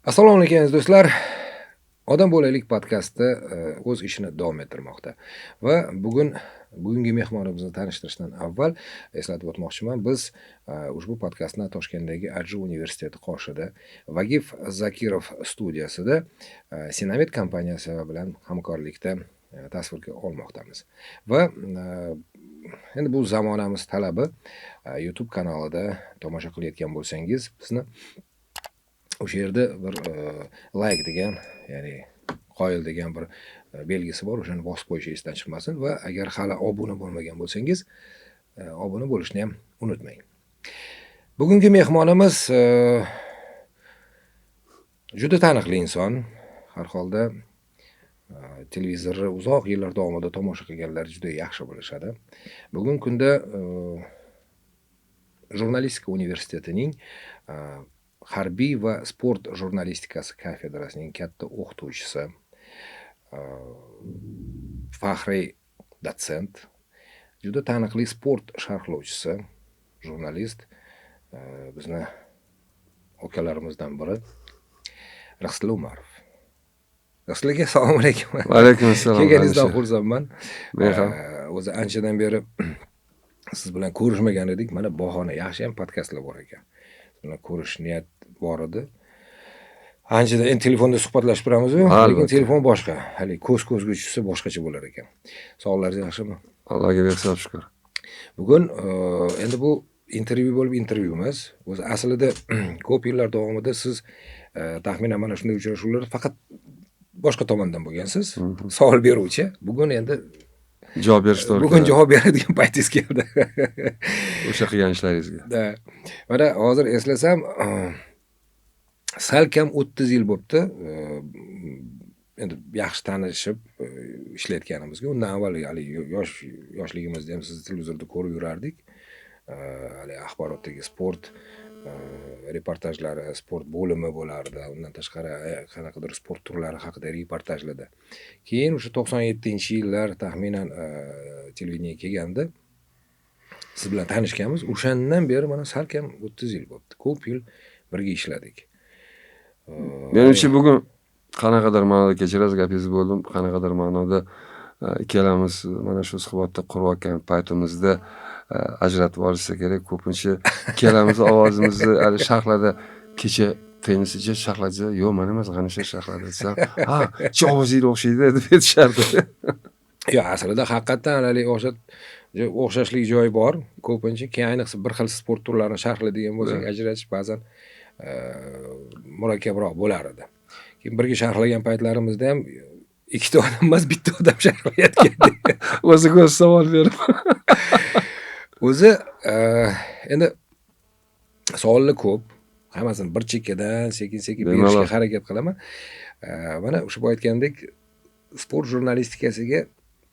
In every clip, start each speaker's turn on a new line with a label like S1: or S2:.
S1: Assalomu alaykum aziz do'stlar. Odam bo'laylik podkasti o'z ishini davom ettirmoqda. Va bugungi mehmonimizni tanishtirishdan avval eslatib o'tmoqchiman. Biz ushbu podkastni Toshkentdagi Adju universiteti qoshida Vagif Zakirov studiyasida Sinamet kompaniyasi bilan hamkorlikda tasvirga olmoqdamiz. Va endi bu zamonamiz talabi YouTube kanalida tomosha qilayotgan bo'lsangiz, bizni o'sha yerda bir like degan, ya'ni qoyil degan bir belgisi bor. O'shani bosib qo'yish esdan chiqmasin va agar hali obuna bo'lmagan bo'lsangiz, obuna bo'lishni ham unutmang. Bugungi mehmonimiz juda taniqli inson. Har holda televizorni uzoq yillar davomida tomosha qilganlar juda yaxshi bilishadi. Bugungi kunda Jurnalistika universitetining harbiy va sport jurnalistikasi kafedrasining katta o'qituvchisi, faxriy dotsent, juda taniqli sport sharhlovchisi, jurnalist, bizni akalarimizdan biri Rixsitilla Umarov. Rixsitilla aka, assalomu alaykum.
S2: Va alaykum assalom.
S1: Kelganingizdan xursandman.
S2: Men
S1: O'zi anchadan beri siz bilan ko'rishmagan edik. Mana bahona, yaxshi ham podkastlar bor ekan. Bilan ko'rish niyat bor edi. Anchadan endi telefonda suhbatlashib turamiz-ku, lekin telefon boshqa. Hali ko'zga tushsa boshqacha bo'lar ekan. Sog'liqlaringiz yaxshimi?
S2: Allohga bersin shukr.
S1: Bugun endi bu intervyu bo'lib intervyu emas. O'zi aslida ko'p yillar davomida siz taxminan mana shunday uchrashuvlarda faqat boshqa tomondan bo'lgansiz. Savol beruvchi. Bugun endi
S2: javob berish to'g'ri.
S1: Bugun javob beradigan paytingiz keldi.
S2: O'sha qilgan ishlaringizga.
S1: Mana hozir eslasam, salkam 30 yil bo'libdi. Endi yaxshi tanishib ishlayotganimizga. Undan avval hali yoshligimizda ham sizni televizorda ko'rib yurardik. Hali axborotdagi sport reportajlari, sport bo'limi bo'lardi. Undan tashqari qanaqadir sport turlari haqida reportajlarda. Keyin o'sha 97-yillar taxminan televideniyaga kelganda siz bilan tanishganmiz. O'shandan beri mana salkam 30 yil bo'libdi. Ko'p yil birga ishladik.
S2: Menimcha bugun qanaqadir ma'noda kechirasiz, gapingizni bo'ldim. Qanaqadir ma'noda ikkalamiz mana shu suhbatda qurayotgan paytimizda ajratib olishsa kerak. Ko'pincha ikkalamiz ovozimizni hali sharhlarda kecha tennischi sharhlaja, yo'q, men emas, g'anisha sharhladi desam, ha, chi ovozingga o'xshaydi deb aytishardi.
S1: Yo'q, aslida haqiqatan hali o'xshashlik joyi bor. Ko'pincha keyin ayniqsa bir xil sport turlarini sharhlaydigan bo'lsak, ajratish ba'zan murakkabroq bo'lar edi. Keyin birga sharhlagan paytlarimizda ham ikkita odam emas, bitta odam sharhlayotgandi.
S2: O'ziga o'zi savol berib.
S1: O'zi endi savollar ko'p. Hammasini bir chekkadan sekin-sekin berishga harakat qilaman. Mana o'sha aytgandek, sport jurnalistikasiga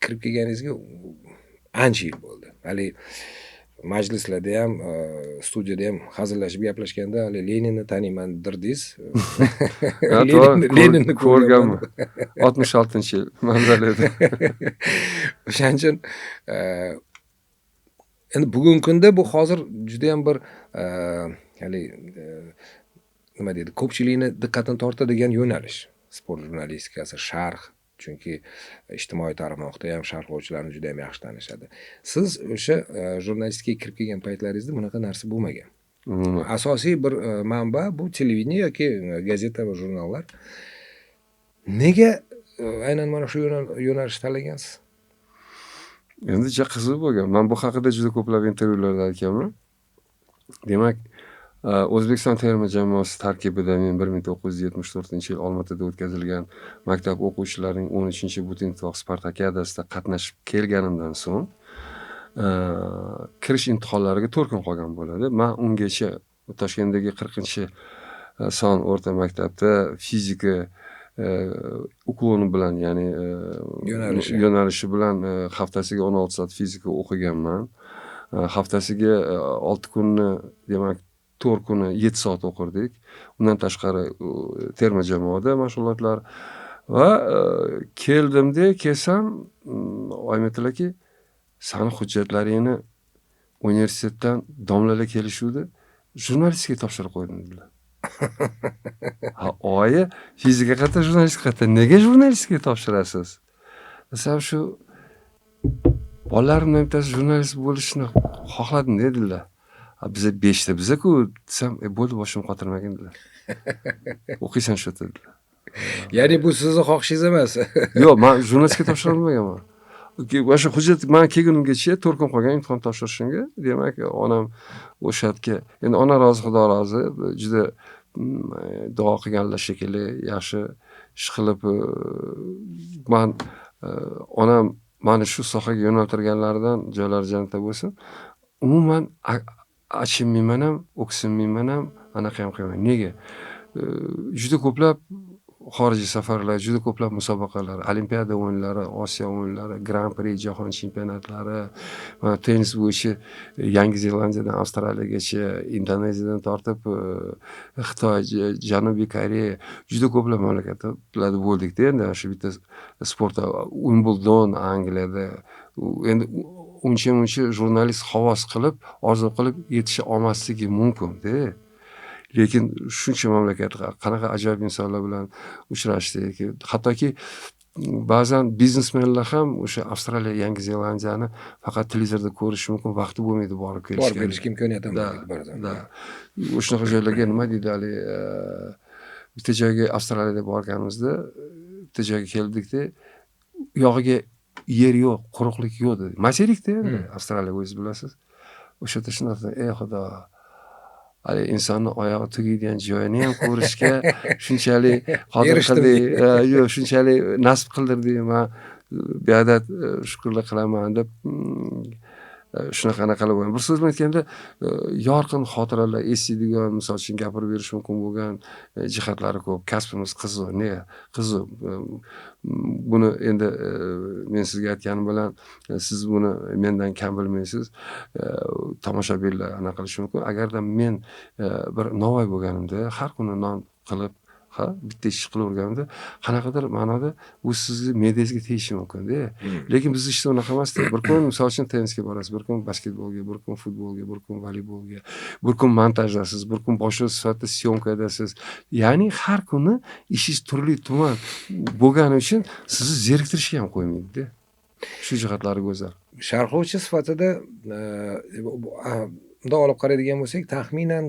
S1: kirib kelganingizga ancha yil bo'ldi. Hali majlislarda ham, studiyada ham hazillashib gaplashganda hali Leninni taniyman dirdingiz. Leninni
S2: ko'rganman. 66-yil manzarada.
S1: O'shaning uchun endi bugungi kunda bu hozir juda ham bir hali nima deydi, ko'pchilikni diqqatini tortadigan yo'nalish. Sport jurnalistikasi, sharh. Chunki ijtimoiy tarmoqda ham sharhlovchilarni juda ham yaxshi tanishadi. Siz o'sha jurnalistikaga kirib kelgan paytlaringizda bunaqa narsa bo'lmagan. Asosiy bir manba bu televideniya yoki gazeta va jurnallar. Nega aynan mana shu yo'nalishni tanlagansiz?
S2: Endi juda qiziq bo'lgan. Men bu haqida juda ko'plab intervyularda aytganman. Demak, O'zbekiston terma jamoasi tarkibida men 1974-yil Olmaotada o'tkazilgan maktab o'quvchilarining 13-Butun ittifoq Spartakiyadasida qatnashib kelganimdan so'ng kirish imtihonlariga 4 kun qolgan bo'ladi. Men ungacha Toshkentdagi 40-son o'rta maktabda fizika ukloni bilan, ya'ni yo'nalishi bilan haftasiga 16 soat fizika o'qiganman. Haftasiga 6 kunni, demak 4 kuni 7 soat o'qirdik. Undan tashqari terma jamoada mashg'ulotlar va kelsam, aytdilar aka, sani hujjatlaringni universitetdan domlalar kelishuvdi, jurnalistikaga topshirib qo'ydim dedilar. Oyi, fizika qayerda, jurnalistika qayerda? Nega jurnalistikaga topshirasiz? Masalan, shu bolalarimdan bittasi jurnalist bo'lishni xohladim dedilar. Biza 5 ta biza-ku desam, bo'ldi, boshim qotirmagan dedilar. O'qiysan shu dedilar.
S1: Ya'ni bu sizni xohishingiz emas.
S2: Yo'q, men jurnalistikaga topshira olmaganman. O'sha hujjat men kelgunimgacha 4 kun qolgan imtihon topshirishimga, demak, onam o'sha yerga, endi ona rozi, xudo rozi, juda duo qilganlar shekilli, yaxshi ish qilib, men onam meni shu sohaga yo'naltirganlaridan joylari jannatda bo'lsin. Umuman achinmayman ham, o'ksinmayman ham, anaqa ham qilmayman. Nega? Juda ko'plab xorijiy safarlar, juda ko'plab musobaqalar, Olimpiada o'yinlari, Osiyo o'yinlari, Grand Prix, jahon chempionatlari, tennis bo'yicha Yangi Zelandiyadan Avstraliyagacha, Indoneziyadan tortib Xitoy, Janubiy Koreya, juda ko'plab mamlakatlarda bo'ldik-da. Endi shu bitta sportda Wimbledon Angliyada, endi uncha jurnalist havas qilib, orzu qilib yetisha olmasligi mumkin-da. Lekin shuncha mamlakatga qanaqa ajoyib insonlar bilan uchrashdik. Hattoki ba'zan biznesmenlar ham o'sha Avstraliya, Yangi Zelandiyani faqat televizorda ko'rish mumkin, vaqti bo'lmaydi borib kelishga.
S1: Borib kelishga imkoniyat ham bo'lmaydi ba'zan.
S2: O'shanaqa joylarga nima deydi, hali bitta joyga Avstraliyada borganimizda bitta joyga keldikda, u yog'iga yer yo'q, quruqlik yo'q dedi. Materik-da endi Avstraliya, o'zingiz bilasiz. O'sha yerda shunaqa, ey xudo, hali insonni oyog'i tugaydigan joyini ham ko'rishga shunchalik qodir qildik, yo'q, shunchalik nasib qildirdik. Men beadad shukrlar qilaman deb shunaqa qilib, bir so'z bilan aytganda, yorqin xotiralar, esiydigan, misol uchun gapirib berish mumkin bo'lgan jihatlari ko'p. Kasbimiz qiziq. Nega? Qiziq. Buni endi men sizga aytganim bilan siz buni mendan kam bilmaysiz. Tomoshabinlar anaqa qilish mumkin. Agarda men bir novvoy bo'lganimda, har kuni non qilib, bitta ish qilaverganimda, qanaqadir ma'noda bu sizni me'dangizga tegishi mumkin-da. Lekin biz ishda unaqa emas-da. Bir kun misol uchun tennisga borasiz, bir kun basketbolga, bir kun futbolga, bir kun voleybolga, bir kun montajdasiz, bir kun boshqa sifatida syomkadasiz. Ya'ni har kuni ishingiz turli-tuman bo'lgani uchun sizni zeriktirishga ham qo'ymaydi-da. Shu jihatlari go'zal.
S1: Sharhlovchi sifatida bunday olib qaraydigan bo'lsak, taxminan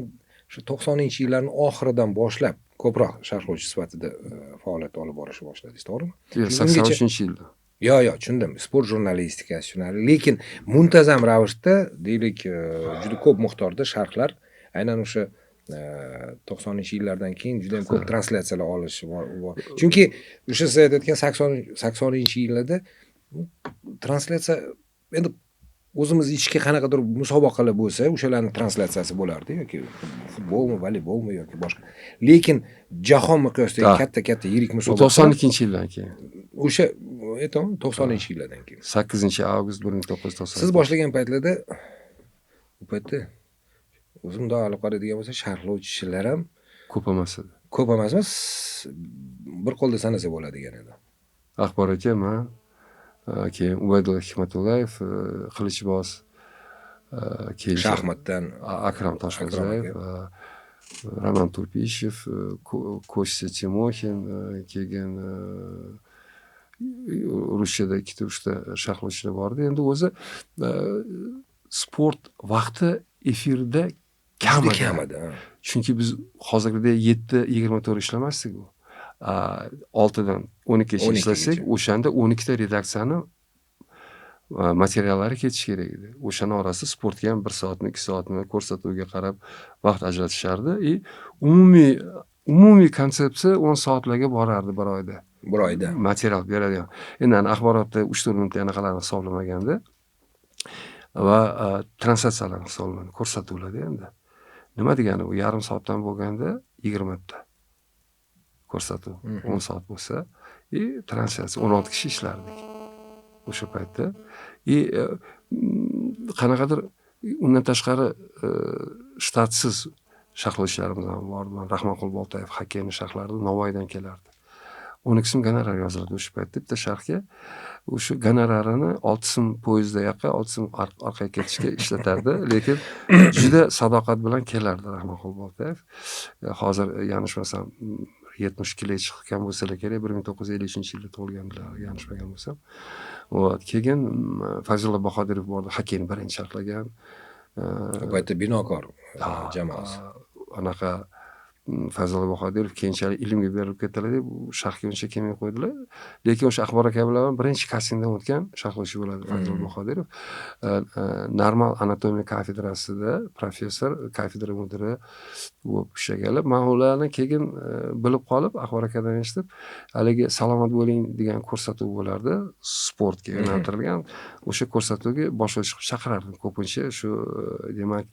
S1: shu 90-yillarning oxiridan boshlab ko'proq sharhlovchi sifatida faoliyat olib borishni boshladingiz, to'g'rimi?
S2: 83-yilda.
S1: Yo'q, tushundim. Sport jurnalistikasi tushunarli. Lekin muntazam ravishda, deylik, juda ko'p miqdorda sharhlar aynan o'sha 90-yillardan keyin juda ham ko'p translyatsiyalar olish bor. Chunki o'sha siz aytayotgan 80-yillarda translyatsiya, endi o'zimiz ichki qanaqadir musobaqalar bo'lsa, o'shalarning translyatsiyasi bo'lardi, yoki futbolmi, voleybolmi yoki boshqa. Lekin jahon miqyosidagi katta yirik musobaqalar
S2: 92-yildan keyin.
S1: O'sha 90-yillardan keyin.
S2: 8-avgust 1990.
S1: Siz boshlagan paytlarda u paytda o'zimda olib qaraydigan bo'lsa, sharhlovchilar ham
S2: ko'p emas edi.
S1: Ko'p emas, bir qo'lda sanasa bo'ladigan edi.
S2: Axborotga men keyin Ubaydulla Hikmatullayev, Qilichboz, keyin
S1: shaxmatdan
S2: Akram Toshxo'jayev, Roman Turpishev, Kostya Timoxin, keyin ruschada 2-3 ta sharhlovchilar bor edi. Endi o'zi sport vaqti efirda kam edi. Chunki biz hozirgidek 7:24 ishlamasdik u. 6dan 12gacha ishlasak, o'shanda 12 ta redaksiyani materiallari ketish kerak edi. O'shani orasida sportga ham 1 soatmi, 2 soatmi ko'rsatuvga qarab vaqt ajratishardi. Umumiy konsepsiya 10 soatlarga borardi bir oyda.
S1: Bir oyda
S2: material beradigan. Endi axborotda 3-4 minutda anaqalarni hisoblamaganda va translyatsiyalarni hisoblamaganda ko'rsatuvlarda endi. Nima degani bu? Yarim soatdan bo'lganda 20 ta ko'rsatuv, 10 soat bo'lsa, translyatsiya 16 kishi ishlardik o'sha paytda. Qanaqadir undan tashqari shtatsiz sharhlovchilarimiz ham bor. Rahmonqul Boltayev xokkeyni sharhlarida Navoiydan kelardi. 12 so'm gonorar yoziladi o'sha paytda bitta sharhga. O'sha gonorarini 6 so'm poyezdda yoqqa, 6 so'm orqaga ketishga ishlatardi, lekin juda sadoqat bilan kelardi Rahmonqul Boltayev. Hozir yanglishmasam 70 kilo chiqqan bo'lsalar kerak, 1953-yilda tug'ilganlar, yanglishmagan bo'lsam. Keyin Fazillo Bahodirov bordi, xokkeyni birinchi sharhlagan.
S1: U paytda Binokor jamoasi.
S2: Anaqa Fazillo Bahodirov keyinchalik ilmga berilib ketdilar deb sharhga uncha kelmay qo'ydilar. Lekin o'sha Axbor aka bilan birinchi kastingdan o'tgan sharhlovchi bo'ladi Fazillo Bahodirov. Normal anatomiya kafedrasida professor, kafedra mudiri bo'lib ishlaganlar. Men ularni keyin bilib qolib, Axbor akadan eshitib, haligi salomat bo'ling degan ko'rsatuv bo'lardi, sportga yo'naltirilgan. O'sha ko'rsatuvga boshlovchi qilib chaqirardim ko'pincha. Shu demak,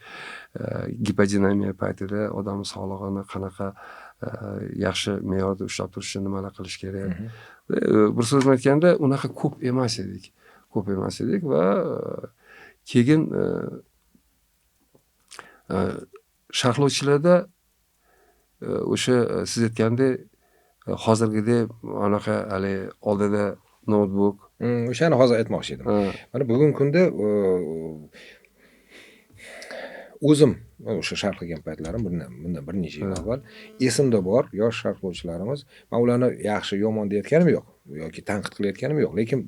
S2: gipodinamiya paytida odam sog'lig'ini qanaqa yaxshi me'yorda ushlab turishni nimalar qilish kerak. Bir so'z bilan aytganda, unaqa ko'p emas edik va keyin sharhlovchilarda o'sha siz aytgandek hozirgidek anaqa hali oldida notebook.
S1: O'shani hozir aytmoqchi edim. Mana bugungi kunda o'zim o'sha sharhlagan paytlarim bundan bir necha yil avval esimda bor, yosh sharhlovchilarimiz. Men ularni yaxshi, yomon deyotganim yo'q yoki tanqid qilayotganim yo'q, lekin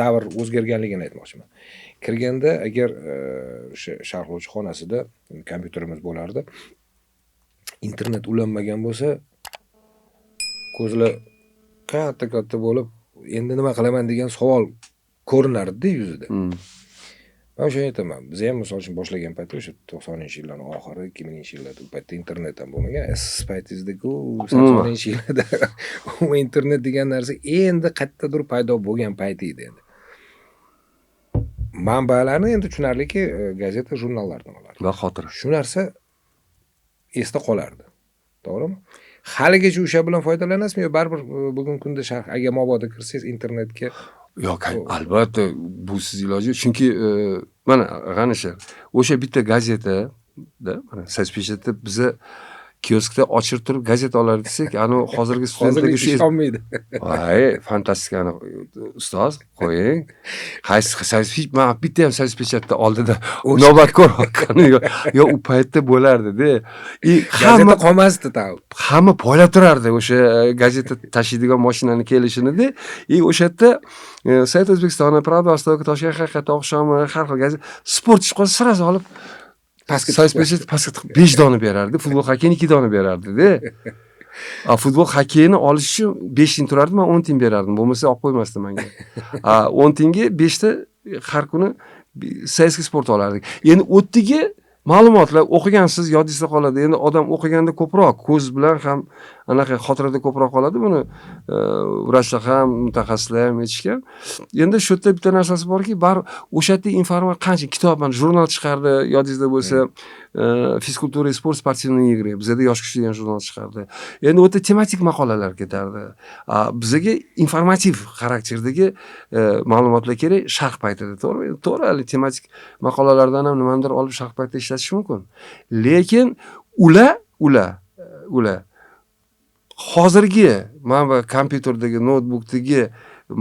S1: davr o'zgarganligini aytmoqchiman. Kirganda agar o'sha sharhlovchi xonasida kompyuterimiz bo'lardi, internet ulanmagan bo'lsa, ko'zlar katta bo'lib, endi nima qilaman degan savol ko'rinardi yuzida. Men o'shani aytaman. Biz ham misol uchun boshlagan paytda o'sha 90-yillarning oxiri, 2000-yillarda u paytda internet ham bo'lmagan. Siz paytingizda-ku 80-yillarda u internet degan narsa endi qayerdadir paydo bo'lgan payti edi endi. Manbalarni endi tushunarliki gazeta, jurnallardan olardi.
S2: Va xotira.
S1: Shu narsa esda qolardi. To'g'rimi? Haligacha o'sha bilan foydalanasizmi yo baribir bugungi kunda sharh agar mabodo kirsangiz internetga
S2: yo'q, albatta bu siz iloji, chunki mana g'anisha o'sha bitta gazetada mana Sospechetda biza kioskda ochib turib gazeta olar desak, ana hozirgi studentlarga shu
S1: ishonmaydi.
S2: Voy, fantastika ustoz, qo'ying. Qaysi men bitta ham Sospechetda oldida navbat ko'rayotgani yo u paytda bo'lardi-da.
S1: Hamma qolmasdi tau.
S2: Hamma poylab turardi o'sha gazeta tashiydigan mashinani kelishini-da. O'sha yerda Sayt O'zbekiston, Pravda, Vostoka, Toshkent, Haqiqat, Oqshom, har xil gazeta sport chiqib qolsa sразу olib Sospechet pastga 5 dona berardi, futbol xokkeyni 2 dona berardi-da. Futbol xokkeyni olish uchun 5 tiyin turardi, men 10 tiyin berardim, bo'lmasa olib qo'ymasdi menga. 10 tiyinga 5 ta har kuni sayski sport olardik. Endi o'tdagi ma'lumotlar o'qigansiz yodingizda qoladi. Endi odam o'qiganda ko'proq ko'z bilan ham anaqa xotirada ko'proq qoladi. Buni vrachlar ham, mutaxassislar ham aytishgan. Endi shu yerda bitta narsasi borki, o'sha yerda informatsiya qancha kitob, jurnal chiqardi, yodingizda bo'lsa, fizkultura, sport, sportivniy igri. Bizda yosh kishi degan jurnal chiqardi. Endi o'ta tematik maqolalar ketardi. Bizga informativ xarakterdagi ma'lumotlar kerak sharh paytida, to'g'rimi? To'g'ri, tematik maqolalardan ham nimadir olib sharh paytida ishlatish mumkin. Lekin ular hozirgi mana kompyuterdagi, notebookdagi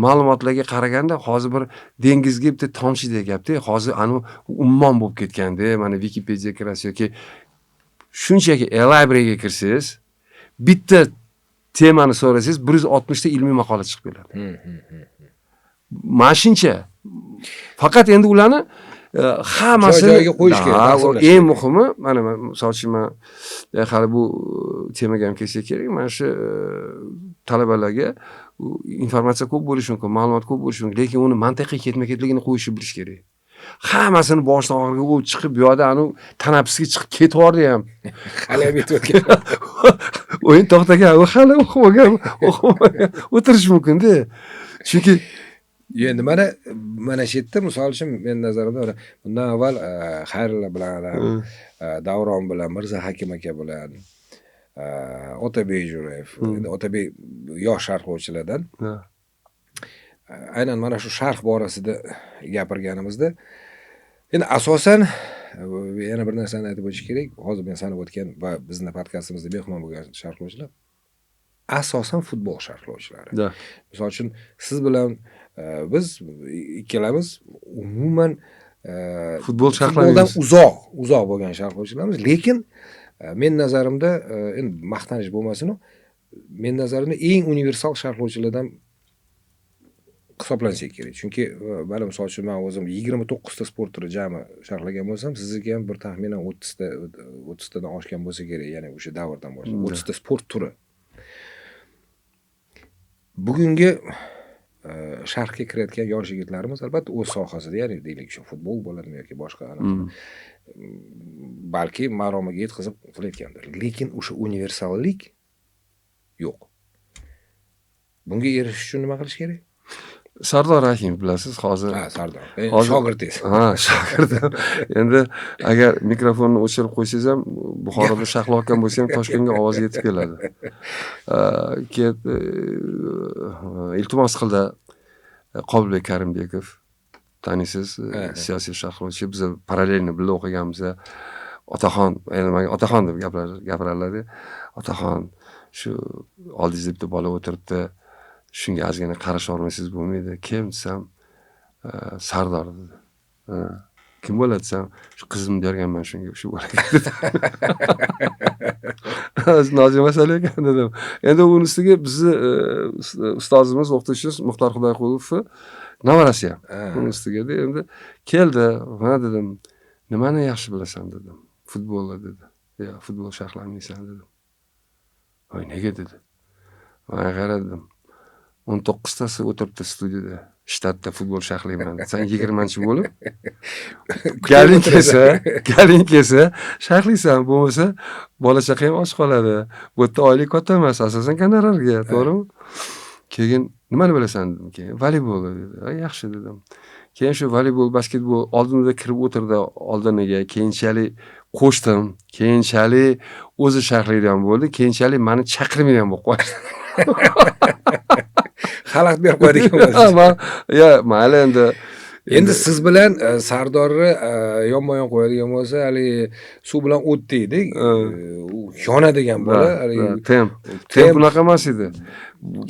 S2: ma'lumotlarga qaraganda hozir bir dengizga bitta tomchidek gapda, hozir ummon bo'lib ketganda, mana Wikipedia kirasiz yoki shunchaki e-libraryga kirsangiz, bitta temani so'rasangiz 160 ta ilmiy maqola chiqib keladi. Mashincha. Faqat endi ularni hammasini
S1: joyiga qo'yish kerak.
S2: Eng muhimi, mana misol uchun men hali bu temaga ham kelsak kerak, mana shu talabalarga informatsiya ko'p bo'lishi mumkin, ma'lumot ko'p bo'lishi mumkin, lekin uni mantiqiy ketma-ketligini qo'yishni bilish kerak. Hammasini boshdan oxiriga u chiqib, bu yoqda tanaffusga chiqib ketvordi ham.
S1: Hali ham yetib o'tgan.
S2: O'yin to'xtagan, u hali o'qimagan, o'tirish mumkin-da. Chunki
S1: endi mana shu yerda misol uchun men nazarimda bundan avval Xayrilla bilan, Davron bilan, Mirza Hakim aka bilan, Otabek Jo'rayev, endi Otabek yosh sharhlovchilardan aynan mana shu sharh borasida gapirganimizda endi asosan yana bir narsani aytib o'tish kerak. Hozir men sanab o'tgan va bizning podkastimizda mehmon bo'lgan sharhlovchilar asosan futbol sharhlovchilari.
S2: Da.
S1: Misol uchun siz bilan biz ikkalamiz umuman
S2: Futbol
S1: futboldan
S2: sharhlamaymiz.
S1: uzoq bo'lgan sharhlovchilarmiz, lekin men nazarimda endi maqtanish bo'lmasin, men nazarimda eng universal sharhlovchilardan hisoblansa kerak. Chunki mana misol uchun men o'zim 29 ta sport turi jami sharhlagan bo'lsam, sizniki ham bir taxminan 30 tadan oshgan bo'lsa kerak, ya'ni o'sha davrdan boshlab 30 ta sport turi. Bugungi sharhga kirayotgan yosh yigitlarimiz albatta o'z sohasida, ya'ni deylik shu futbol bo'ladimi yoki boshqa balki maromiga yetkazib qilayotgandir. Lekin o'sha universallik yo'q. Bunga erishish uchun nima qilish kerak?
S2: Sardor Rahimov bilasiz hozir.
S1: Ha, Sardor.
S2: Hozir-
S1: Shogirdingiz.
S2: Ha, shogirdim. Endi agar mikrofonni o'chirib qo'ysangiz ham Buxoroda sharhlayotgan bo'lsa ham Toshkentga ovoz yetib keladi. Iltimos qildi Qobilbek Karimbekov, taniysiz, siyosiy sharhlovchi, biz parallelni birga o'qiganmiz. Otaxon, endi menga Otaxon deb gapiradilar. Otaxon, shu oldingizda bitta bola o'tiribdi. Shunga ozgina qarasha olmasangiz bo'lmaydi. Kim desam, Sardor dedi. Kim bo'ladi desam, shu qizimni berganman shunga, shu bolaga. Nozim masala ekan dedim. Endi uni ustiga bizni ustozimiz, o'qituvchimiz Muxtor Xudoyqulovni nevarasi ham. Uni ustiga endi keldi, "Ha" dedim, "Nimani yaxshi bilasan?" dedim. "Futbolni" dedi. "Yo, futbol sharhlamaysan" dedim. "Voy, nega?" dedi. "Men qaradim. 19 tasi o'tiribdi studiyada. Shtatda futbol sharhlayman. Sen 20-chi bo'lib galing kelsa sharhlaysan, bo'lmasa bola chaqa ham och qoladi. Bu yerda oylik katta emas, asosan gonorarga, to'g'rimi?" Keyin nimani bilasan dedim. Keyin voleybol dedi. Yaxshi dedim. Keyin shu voleybol, basketbol oldinda kirib o'tirdi oldiniga, keyinchalik qo'shdim, keyinchalik o'zi sharhlaydigan bo'ldi, keyinchalik meni chaqirmaydigan bo'lib qoldi.
S1: Xalaqit berib qo'yadigan bo'lsa.
S2: Mayli
S1: Endi siz bilan Sardorni yonma-yon qo'yadigan bo'lsa, hali suv bilan o'tdaydik. U yonadigan bola, hali
S2: temp bunaqa emas edi.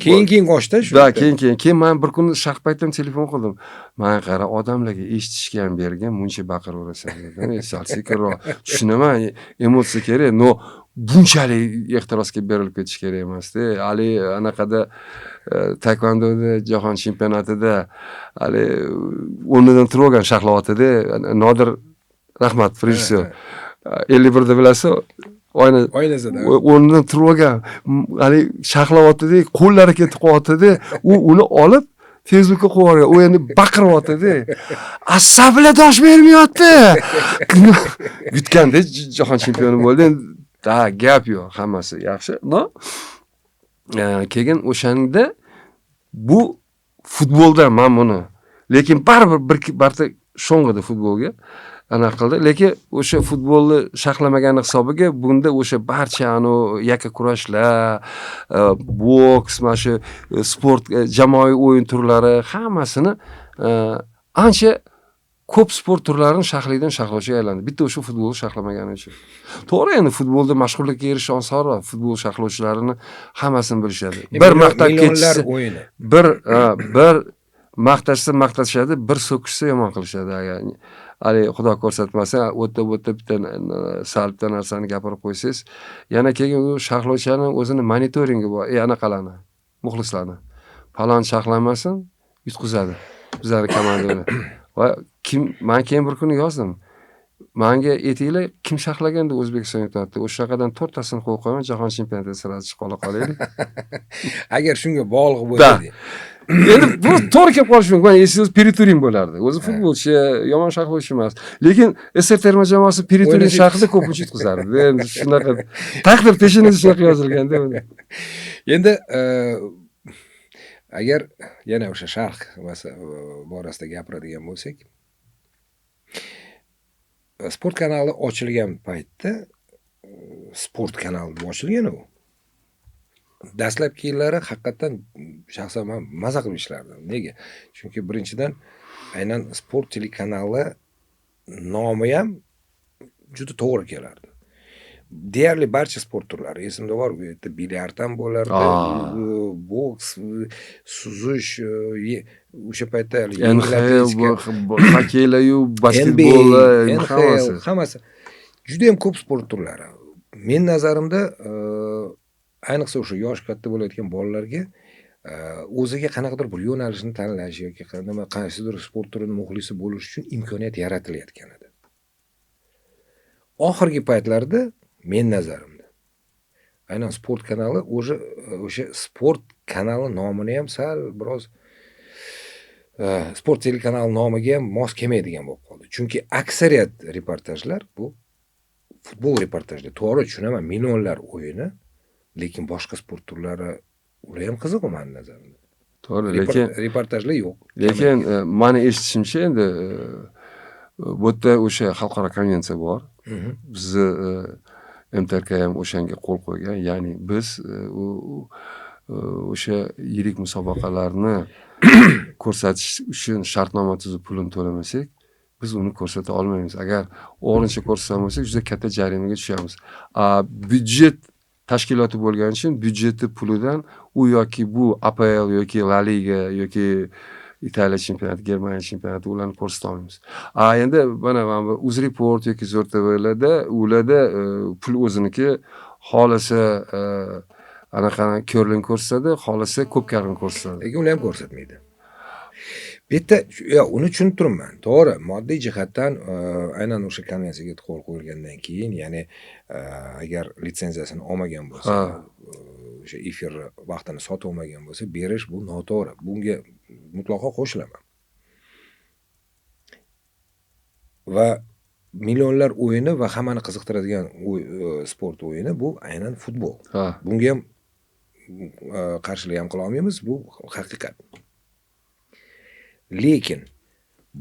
S1: Keyin qochdi shu.
S2: Da, keyin men bir kun sharh paytim telefon qildim. "Men qara, odamlarga eshitishga ham bergan, muncha baqiraverasan" dedim. Salsikroq tushunaman, emotsiya kerak. No, bunchalik ehtirosga berilib ketish kerak emas-da. Hali anaqada taekvondoda jahon chempionatida hali o'rnidan turib olgan sharhlayotdi. Nodir Rahmat, rejissyor. 51 da bilasiz,
S1: oynasida
S2: o'rnidan turib olgan, hali sharhlayotdi, qo'llari ketib qolyapti. U uni olib Facebookga qo'ygan. U endi baqiryapti. Asabiladosh bermayapti. Yutganda jahon chempioni bo'ldi. Da, gap yo'q, hammasi yaxshi. No? Keyin o'shanda bu futbolda men buni, lekin baribir bir marta sho'ng'idi futbolga. Ana qildi, lekin o'sha futbolni sharhlamagan hisobiga bunda o'sha barcha yakka kurashlar, boks, mana shu sport, jamoaviy o'yin turlari hammasini ancha ko'p sport turlarini sharhlaydigan sharhlovchiga aylandi. Bitta o'sha futbolni sharhlamagani uchun. To'g'ri, endi futbolda mashhurlikka erishish oson, futbol sharhlovchilarini hammasini bilishadi. Bir maqtab ketishsa
S1: o'yini.
S2: Bir maqtashsa, bir so'kishsa yomon qilishadi. Agar hali Xudo ko'rsatmasa, o'tda bitta sal bitta narsani gapirib qo'ysangiz, yana keyin u sharhlovchining o'zini monitoringi bor. Anaqalarni, muxlislarni. Falon sharhlamasin, yutqizadi. Bizlarning komandani. Va men keyin bir kuni yozdim. Menga aytinglar, kim sharhlaganda O'zbekiston yutadi? O'shaqadan 4 tasini qo'yib qo'yaman, jahon chempionatida sirasi chiqib qolaylik.
S1: Agar shunga bog'liq bo'lsa-da.
S2: Endi bu to'g'ri kelib qolishi mumkin. Esiz Periturin bo'lardi. O'zi futbolchi, yomon sharhlovchi emas. Lekin SR terma jamoasi Periturin sharhida ko'pincha yutqizardi. Endi shunaqa taqdir peshinasi shunaqa yozilganda.
S1: Endi agar yana o'sha sharh borasida gapiradigan bo'lsak, sport kanali ochilgan paytda, sport kanali deb ochilgan u. Dastlabki yillari haqiqatan shaxsan men maza qilib ishlardim. Nega? Chunki birinchidan aynan sport telekanali nomi ham juda to'g'ri kelardi. deyarli barcha sport turlari esimda bor. Bu yerda bilyard ham bo'lardi, boks, suzish, o'sha paytda
S2: NHL, xokkeylar-yu, basketbollar,
S1: NHL, hammasi. Juda ham ko'p sport turlari. Men nazarimda ayniqsa o'sha yosh katta bo'layotgan bolalarga o'ziga qanaqadir bir yo'nalishni tanlash yoki qaysidir sport turini muxlisi bo'lish uchun imkoniyat yaratilayotgan edi. Oxirgi paytlarda men nazarimda aynan sport kanali o'sha sport kanali nomini ham sal biroz sport telekanali nomiga ham mos kelmaydigan bo'lib qoldi. Chunki aksariyat reportajlar bu futbol reportajlari. To'g'ri tushunaman, millionlar o'yini, lekin boshqa sport turlari ular ham qiziq meni nazarimda.
S2: To'g'ri, lekin
S1: reportajlar yo'q.
S2: Lekin meni eshitishimcha endi bu yerda o'sha xalqaro konvensiya bor. Bizni MTRK ham o'shanga qo'l qo'ygan. Ya'ni biz o'sha yirik musobaqalarni ko'rsatish uchun shartnoma tuzib pulini to'lamasak, biz uni ko'rsata olmaymiz. Agar o'g'rincha ko'rsatmasak, juda katta jarimaga tushamiz. Byudjet tashkiloti bo'lgani uchun byudjeti pulidan u yoki bu APL yoki La Liga yoki Italiya chempionati, Germaniya chempionati ularni ko'rsata olmaymiz. Endi mana UzReport yoki Zo'r TV'larda ularda pul o'ziniki, xohlasa anaqa ko'rling ko'rsatadi, xohlasa ko'pkarini ko'rsatadi.
S1: Lekin ular ham ko'rsatmaydi. Bitta, uni tushunib turibman. To'g'ri, moddiy jihatdan aynan o'sha konvensiyaga qo'l qo'yilgandan keyin, ya'ni agar litsenziyasini olmagan bo'lsa, o'sha efir vaqtini sotib olmagan bo'lsa, berish bu noto'g'ri. Bunga mutlaqo qo'shilaman. Va millionlar o'yini va hammani qiziqtiradigan sport o'yini bu aynan futbol. Bunga ham qarshilik ham qila olmaymiz, bu haqiqat. Lekin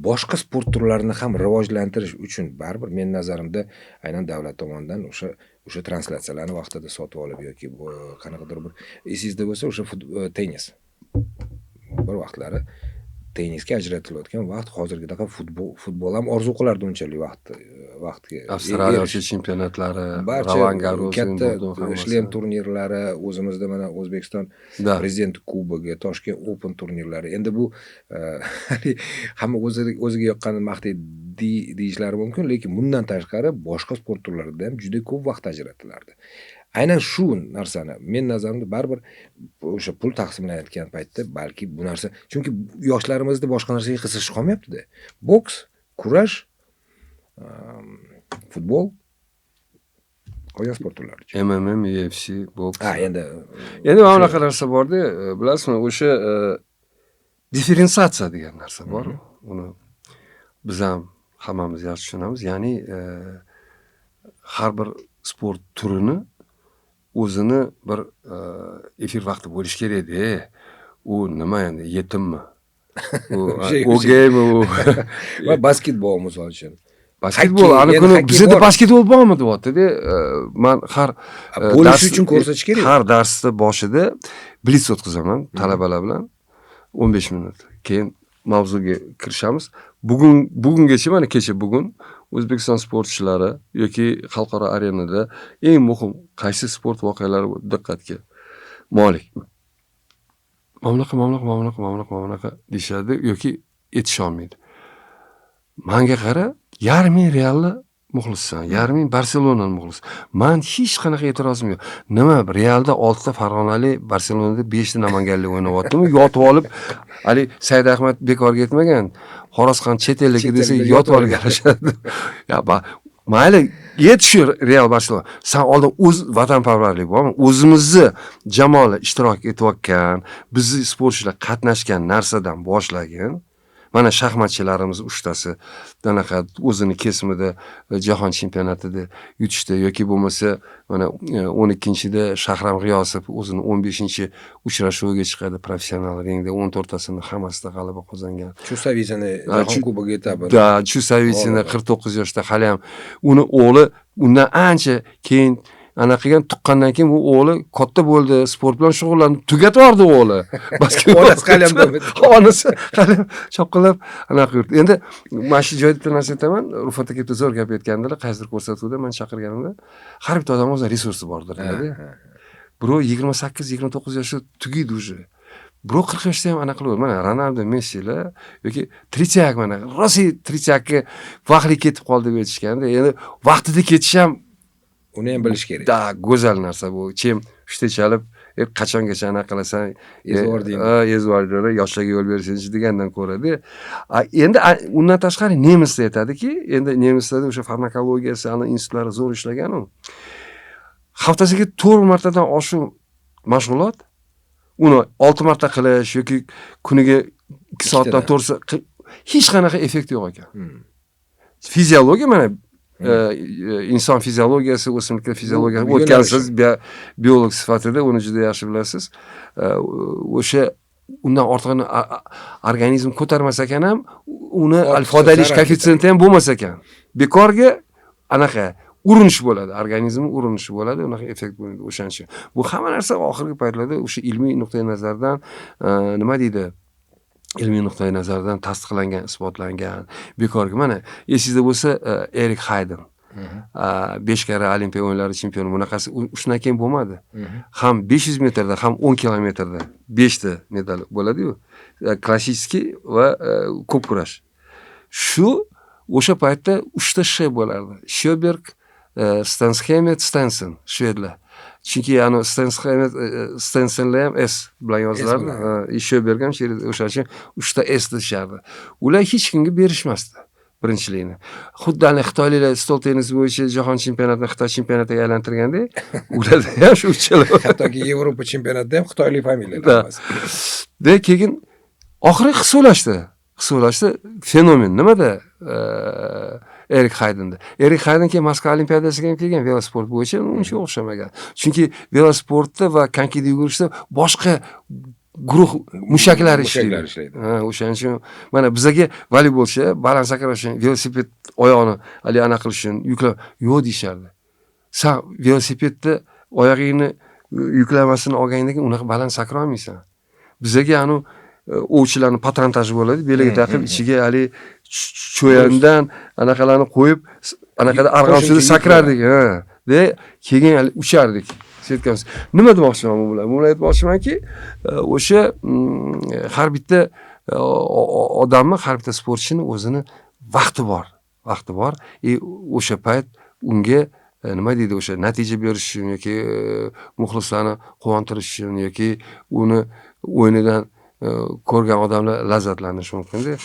S1: boshqa sport turlarini ham rivojlantirish uchun baribir men nazarimda aynan davlat tomonidan o'sha translyatsiyalarni vaqtida sotib olib yoki qanaqadir bir esingizda bo'lsa o'sha tennis bir vaqtlari tennisga ajratilayotgan vaqt hozirgidaqa futbol ham orzu qilardi unchalik vaqtga.
S2: Avstraliya chempionatlari,
S1: Roland Garros, katta shlem turnirlari, o'zimizda mana O'zbekiston Prezident kubogi, Toshkent Open turnirlari. Endi bu hamma o'ziga yoqqanini maqtaydi deyishlari mumkin, lekin bundan tashqari boshqa sport turlarida ham juda ko'p vaqt ajratilardi. Aynan shu narsani men nazarimda baribir o'sha pul taqsimlanayotgan paytda balki bu narsa, chunki yoshlarimizda boshqa narsaga qiziqish qolmayapti-da. Boks, kurash, futbol, qolgan sport turlari.
S2: MMA, UFC, boks.
S1: Endi
S2: mana bunaqa narsa bor-da, bilasizmi, o'sha differensiatsiya degan narsa bor. Uni biz ham hammamiz yaxshi tushunamiz. Ya'ni har bir sport turini o'zini bir efir vaqti bo'lish kerak-da. U nima endi, yetimmi? O'gaymi u?
S1: Va basketbol misol uchun.
S2: Basketbol, aniq kuni bizda basketbol bormi deyapti-da. Men har
S1: bo'lish uchun ko'rsatish kerak.
S2: Har darsda boshida blitz o'tkazaman talabalar bilan 15 minut. Keyin mavzuga kirishamiz. Bugungacha mana bugun O'zbekiston sportchilari yoki xalqaro arenada eng muhim qaysi sport voqealari diqqatga molik. Mamlaqa deyishadi yoki etisha olmaydi. Menga qara, 5,000 Realni muxlissan, 5,000 Barselonani muxlis. Men hech qanaqa e'tirozim yo'q. Nima, Realda 6 ta Farg'onalik, Barselonada 5 ta Namanganlik o'ynayaptimi? Yotib olib, Ali Said Ahmad bekorga aytmagan. Xorasxon chet ellik desa yotib olib qarashadi. Mayli, yetishi Real Barselona. Sen oldin o'z vatanparvarlik bormi? O'zimizni jamoalar ishtirok etayotgan, bizni sportchilar qatnashgan narsadan boshlagin. Mana shaxmatchilarimiz 3 tasi anaqa o'zini kesimida jahon chempionatida yutishdi yoki bo'lmasa mana 12-da Shahram G'iyosov o'zini 15-uchrashuviga chiqadi professional ringda, 14 tasini hammasida g'alaba qozongan.
S1: Shu saviyani jahon kubogi etabi.
S2: Shu saviyani 49 yoshda hali ham uni o'g'li undan ancha keyin anaqa qilgan tuqqandan keyin bu o'g'li katta bo'ldi, sport bilan shug'ullanib, tugatib yubordi o'g'li.
S1: Onasi hali ham davom etdi.
S2: Onasi hali chopqillab anaqa yurdi. Endi mana shu joyda bitta narsa aytaman, Rufat aka bitta zo'r gap aytgandilar, qaysidir ko'rsatuvda men chaqirganimda, har bitta odamning o'z resursi bordir dedi. Birov 28-29 yoshda tugaydi уже. Birov 40 yoshda ham anaqa qiladi. Mana Ronaldo, Messilar yoki Trichak mana rosa Trichakka vaqtli ketib qoldi deb aytishganda, endi vaqtida ketish ham
S1: uni ham bilish kerak.
S2: Da, go'zal narsa bu. Chem uchta chalib, qachongacha anaqa qilasan, ezvordlar yoshlarga yo'l berishingchi degandan ko'radi. Endi undan tashqari nemislar aytadiki, endi nemislarda o'sha farmakologiyasi, ana institutlari zo'r ishlagan u. Haftasiga 4 martadan oshiq mashg'ulot, uni 6 marta qilish yoki kuniga 2 soatdan 4 soat hech qanaqa effekt yo'q ekan. Fiziologiya mana inson fiziologiyasi, o'simliklar fiziologiyasi o'tgansiz biolog sifatida uni juda yaxshi bilasiz. O'sha undan ortig'ini organizm ko'tarmas ekan ham, uni foydalish koeffitsiyenti ham bo'lmas ekan. Bekorga anaqa urinish bo'ladi, organizm urinishi bo'ladi, unaqa effekt bo'ladi o'shancha. Bu hamma narsa oxirgi paytlarda o'sha ilmiy nuqtai nazardan nima deydi? Ilmiy nuqtai nazardan tasdiqlangan, isbotlangan. Bekorga mana esingizda bo'lsa Erik Hayden 5 karra Olimpiya o'yinlari chempioni, bunaqasi shundan keyin bo'lmadi. Ham 500 metrda, ham 10 kilometrda 5 ta medal bo'ladi-yu. Klassik va ko'p kurash. Shu o'sha paytda 3 ta sh bo'lardi. Sjöberg, Stanshemet, Stensen, shvedlar. Chunki yani Stensenlar ham S bilan yoziladi. Sjöberg ham o'sha uchun 3 ta S deyishardi. Ular hech kimga berishmasdi birinchilikni. Xuddi xitoyliklar stol tennisi bo'yicha jahon chempionatini Xitoy chempionatiga aylantirganda, ularda ham shu uchala.
S1: Hattoki Yevropa chempionatida ham xitoylik familiyalar.
S2: De keyin oxiri hisoblashdi fenomen nimada? Erik Hayden'da. Erik Hayden keyin Moskva olimpiadasiga ham kelgan velosport bo'yicha uncha o'xshamagan. Chunki velosportda va konkida yugurishda boshqa guruh mushaklar ishlaydi. O'shaning uchun mana bizga voleybolchi baland sakrash uchun velosiped oyog'ini hali ana qilish uchun yuklab yo'q deyishardi. Sen velosipedda oyog'ingni yuklamasini olgandan keyin unaqa baland sakra olmaysan. Bizga anu ovchilarning patrontaji bo'ladi, beliga taqib ichiga hali cho'yandan anaqalarni qo'yib, anaqada arg'amchida sakrardik, de keyin uchardik. Setganmiz. Nima demoqchiman bu bilan? Buni aytmoqchimanki, o'sha har bitta odamni, har bitta sportchini o'zini vaqti bor. O'sha payt unga nima deydi, o'sha natija berish uchun yoki muxlislarni quvontirish uchun yoki uni o'yinidan ko'rgan odamlar lazzatlanishi mumkin-da.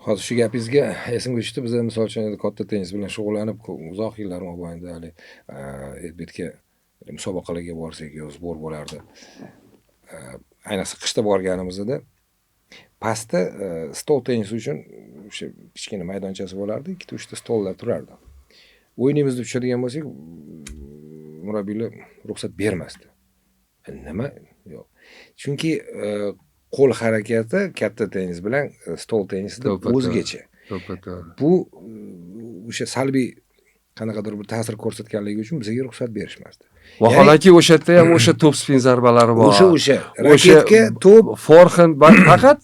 S1: Hozir shu gapingizga esimga tushdi. Biz misol uchun katta tennis bilan shug'ullanib uzoq yillar mobaynida hali betga musobaqalarga borsak, yo zbor bo'lardi. Ayniqsa qishda borganimizda pastda stol tennisi uchun o'sha kichkina maydonchasi bo'lardi, 2-3 ta stollar turardi. O'yinimizni tushadigan bo'lsak, murabbiylar ruxsat bermasdi. Nima? Yo'q. Chunki qo'l harakati katta tennis bilan stol tennisida o'zgacha. Bu o'sha salbiy qanaqadir bir ta'sir ko'rsatganligi uchun bizga ruxsat berishmasdi.
S2: Vaholanki o'sha yerda ham o'sha top spin zarbalari bor.
S1: O'sha raketka, top,
S2: forehand faqat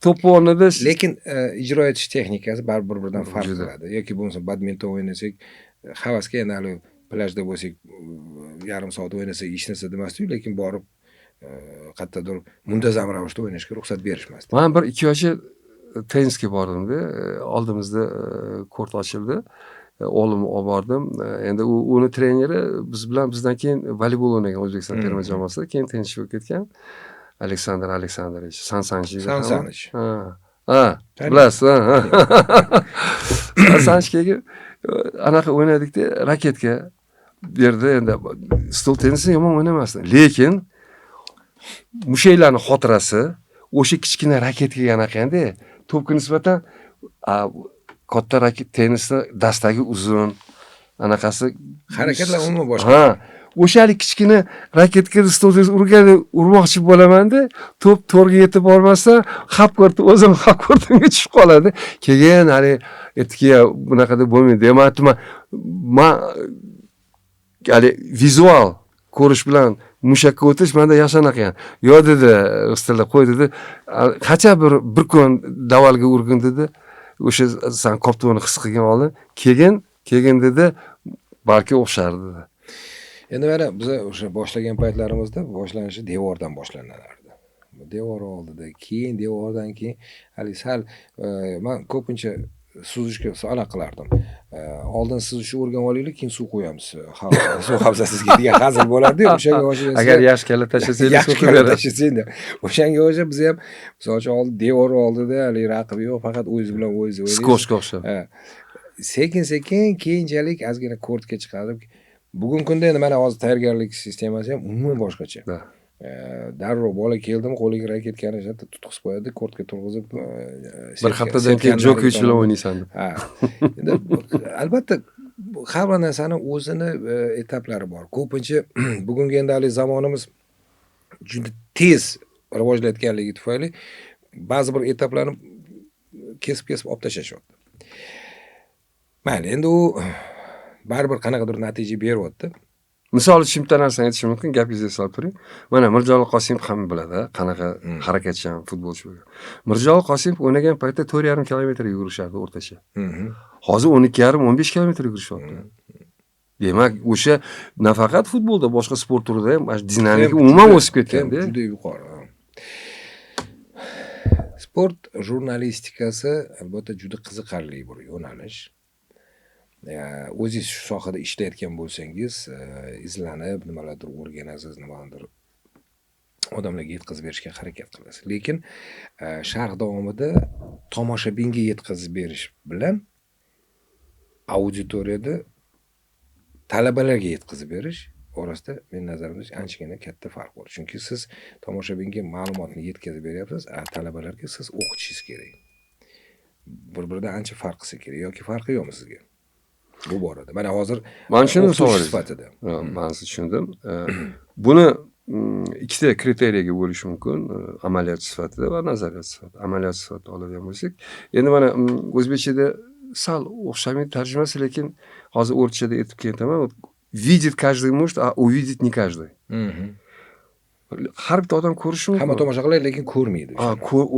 S2: top o'rnida,
S1: lekin ijro etish texnikasi baribir birdan farq qiladi. Yoki bo'lmasa badminton o'ynasak, havasga endi hali plyajda bo'lsak, yarim soat o'ynasak hech narsa demasdi, lekin borib qayerdadir muntazam ravishda o'ynashga ruxsat berishmasdi.
S2: Men bir 2 yoshda tennisga bordim-da, oldimizda kort ochildi. O'g'limni olib bordim. Endi uni treneri bizdan keyin voleybol o'ynagan O'zbekiston terma jamoasida, keyin tennischi bo'lib ketgan. Aleksandr Aleksandrovich Sansanich. Bilasiz, Sansanchga anaqa o'ynadikda, raketka berdi. Endi stol tennisini yomon o'ynamasdi. Lekin mushaklarning xotirasi o'sha kichkina raketkaga anaqanda, to'pga nisbatan katta raket tennisda dastagi uzun, anaqasi
S1: harakatlar umuman boshqa.
S2: O'shalik kichkina raketga stol tennis urmoqchi bo'laman-da, to'p to'rga yetib bormasa, o'zim xap ko'rtimga tushib qoladi. Keyin hali aytdiki, bunaqada bo'lmaydi. Men hali vizual ko'rish bilan mushakka o'tish menda yashanagan. Yo dedi, rus tilida qo'y dedi. Qancha bir kun davalga urgin dedi. O'sha san koptovni his qilgan oldin, keyin dedi, balki o'xshar dedi.
S1: Endi mana biz o'sha boshlagan paytlarimizda boshlanishi devordan boshlanardi. Devor oldida, keyin devordan keyin hali sal men ko'pincha suzishga aniq qilardim. Oldin suzishni o'rganib olaylik, keyin suv qo'yamiz. Suv havzasiga degan hazil bo'lardi-yu, o'shanga o'sha
S2: agar yaxshi kalla tashlasangiz suv
S1: tashlasangda. O'shanga o'sha biz ham masalan oldin devor oldida hali raqib yo'q, faqat o'zingiz bilan o'zingiz o'ynaysiz.
S2: Skoshga o'xshab.
S1: Sekin keyinchalik ozgina kortga chiqarib, bugungi kunda endi mana hozir tayyorgarlik sistemasi ham umuman boshqacha. Darrov bola keldimi, qo'liga raketkani tutqizib qo'yadi, kortga turg'izib
S2: bir haftadan keyin Jokovich bilan o'ynaysan deb.
S1: Ha. Endi albatta har bir narsani o'zini etaplari bor. Ko'pincha bugungi endi hali zamonimiz juda tez rivojlanayotganligi tufayli ba'zi bir etaplarni kesib olib tashlashyapti. Mayli, endi u baribir qanaqadir natija beryapti.
S2: Misol uchun bitta narsani aytishim mumkin, gapingizga solib turing. Mana Mirjalol Qosimov hamma biladi, qanaqa harakatchan futbolchi bo'lgan. Mirjalol Qosimov o'ynagan paytda 4,5 kilometr yugurishardi o'rtacha. Hozir 12,5-15 kilometr yugurishyapti. Demak, o'sha nafaqat futbolda, boshqa sport turida ham dinamika umuman o'sib ketganda.
S1: Juda yuqori. Sport jurnalistikasi albatta juda qiziqarli bir yo'nalish. O'zingiz shu sohada ishlayotgan bo'lsangiz, izlanib, nimalardir o'rganasiz, nimadir odamlarga yetkazib berishga harakat qilasiz. Lekin sharh davomida tomoshabinga yetkazib berish bilan auditoriyada talabalarga yetkazib berish orasida men nazarimda anchagina katta farq bor. Chunki siz tomoshabinga ma'lumotni yetkazib beryapsiz, talabalarga siz o'qitishingiz kerak. Bir-biridan ancha farq qilsa kerak yoki farqi yo'qmi sizga? Bu borada. Mana hozir
S2: men shuni
S1: sifatida.
S2: Men tushundim. Buni ikkita kriteriyaga bo'lish mumkin, amaliyot sifatida va nazariyat sifatida. Amaliyot sifatida oladigan bo'lsak, endi mana o'zbekchada sal o'xshamaydi tarjimasi, lekin hozir o'rtachada aytib ketaman. Видит каждый может, а увидит не каждый. Har bitta odam ko'rishi mumkin.
S1: Hamma tomosha qiladi, lekin ko'rmaydi.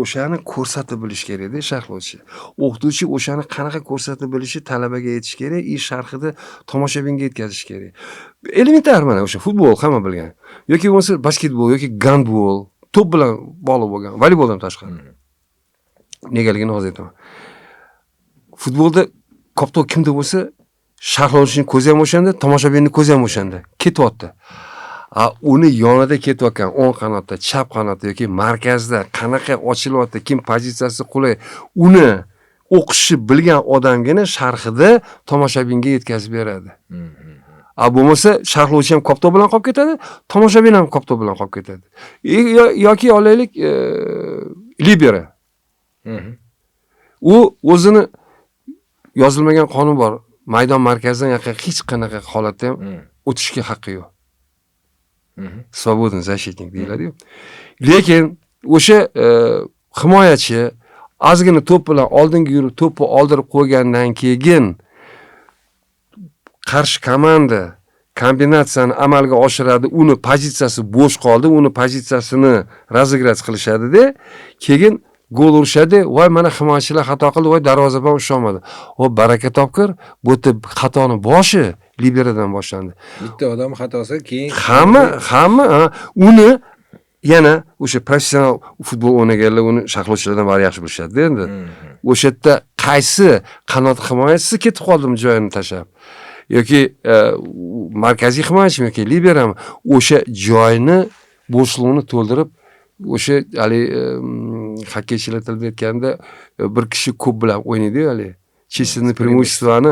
S2: O'shani ko'rsatib bilish kerak-da sharhlovchi. O'qituvchi o'shani qanaqa ko'rsatib bilishi talabaga aytish kerak, sharhida tomoshabinga yetkazish kerak. Elementar mana o'sha futbol hamma bilgan. Yoki bo'lmasa basketbol yoki gandbol, to'p bilan bog'liq bo'lgan, voleyboldan tashqari. Negaligini hozir aytaman. Futbolda koptok kimda bo'lsa, sharhlovchining ko'zi ham o'shanda, tomoshabinning ko'zi ham o'shanda. Ketyapti. Uni yonida ketayotgan o'ng qanotda, chap qanotda yoki markazda qanaqa ochilyapti, kim pozitsiyasi qulay, uni o'qishni bilgan odamgina sharhida tomoshabinga yetkazib beradi. Bo'lmasa sharhlovchi ham koptok bilan qolib ketadi, tomoshabin ham koptok bilan qolib ketadi. Yoki olaylik libera. U o'zini yozilmagan qonun bor. Maydon markazidan yaqin hech qanaqa holatda ham o'tishga haqqi yo'q. Свободный защитник deyiladi-yu. Lekin o'sha himoyachi ozgina to'p bilan oldinga yurib, to'pni oldirib qo'ygandan keyin qarshi komanda kombinatsiyani amalga oshiradi, uni pozitsiyasi bo'sh qoldi, uni pozitsiyasini razыграть qilishadi-da, keyin gol urishadi, voy mana himoyachilar xato qildi, voy darvozabon ushlolmadi. Baraka topkir, bu yerda xatoni boshi liberadan boshlandi.
S1: Bitta odam xatosi keyin
S2: hamma uni yana o'sha professional futbol o'ynaganlar uni sharhlovchilardan bari yaxshi bilishadi endi. O'sha yerda qaysi qanot himoyachisi ketib qoldimi joyini tashlab yoki markaziy himoyachi yoki liberami o'sha joyni bo'shlig'ini to'ldirib o'sha hali xokkeychilar tilida aytganda bir kishi ko'p bilan o'ynaydi-yu hali. Численное преимуществоni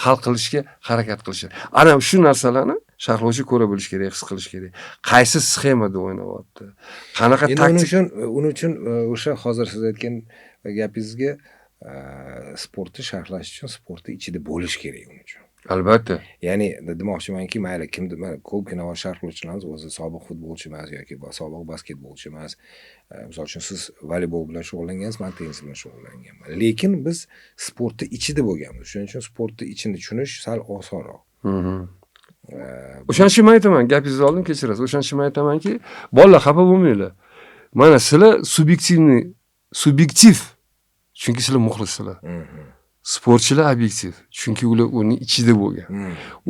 S2: hal qilishga harakat qilishadi. Ana shu narsalarni sharhlovchi ko'ra bilish kerak, his qilish kerak. Qaysi sxemada o'ynayapti? Qanaqa taktik?
S1: Uning uchun o'sha hozir siz aytgan gapingizga sportni sharhlash uchun sportni ichida bo'lish kerak uning uchun.
S2: Albatta.
S1: Ya'ni demoqchimanki, mayli kimdir, ko'pgina sharhlovchilarimiz o'zi sobiq futbolchi emas yoki sobiq basketbolchi emas. Misol uchun siz voleybol bilan shug'ullangansiz, men tennis bilan shug'ullanganman. Lekin biz sportni ichida bo'lganmiz. Shuning uchun sportni ichini tushunish sal osonroq.
S2: O'shaning uchun men aytaman, gapingizni oldim, kechirasiz. O'shaning uchun men aytamanki, bolalar xafa bo'lmanglar. Mana sizlar subyektiv. Chunki sizlar muxlissizlar. Sportchilar obyektiv. Chunki ular uning ichida bo'lgan.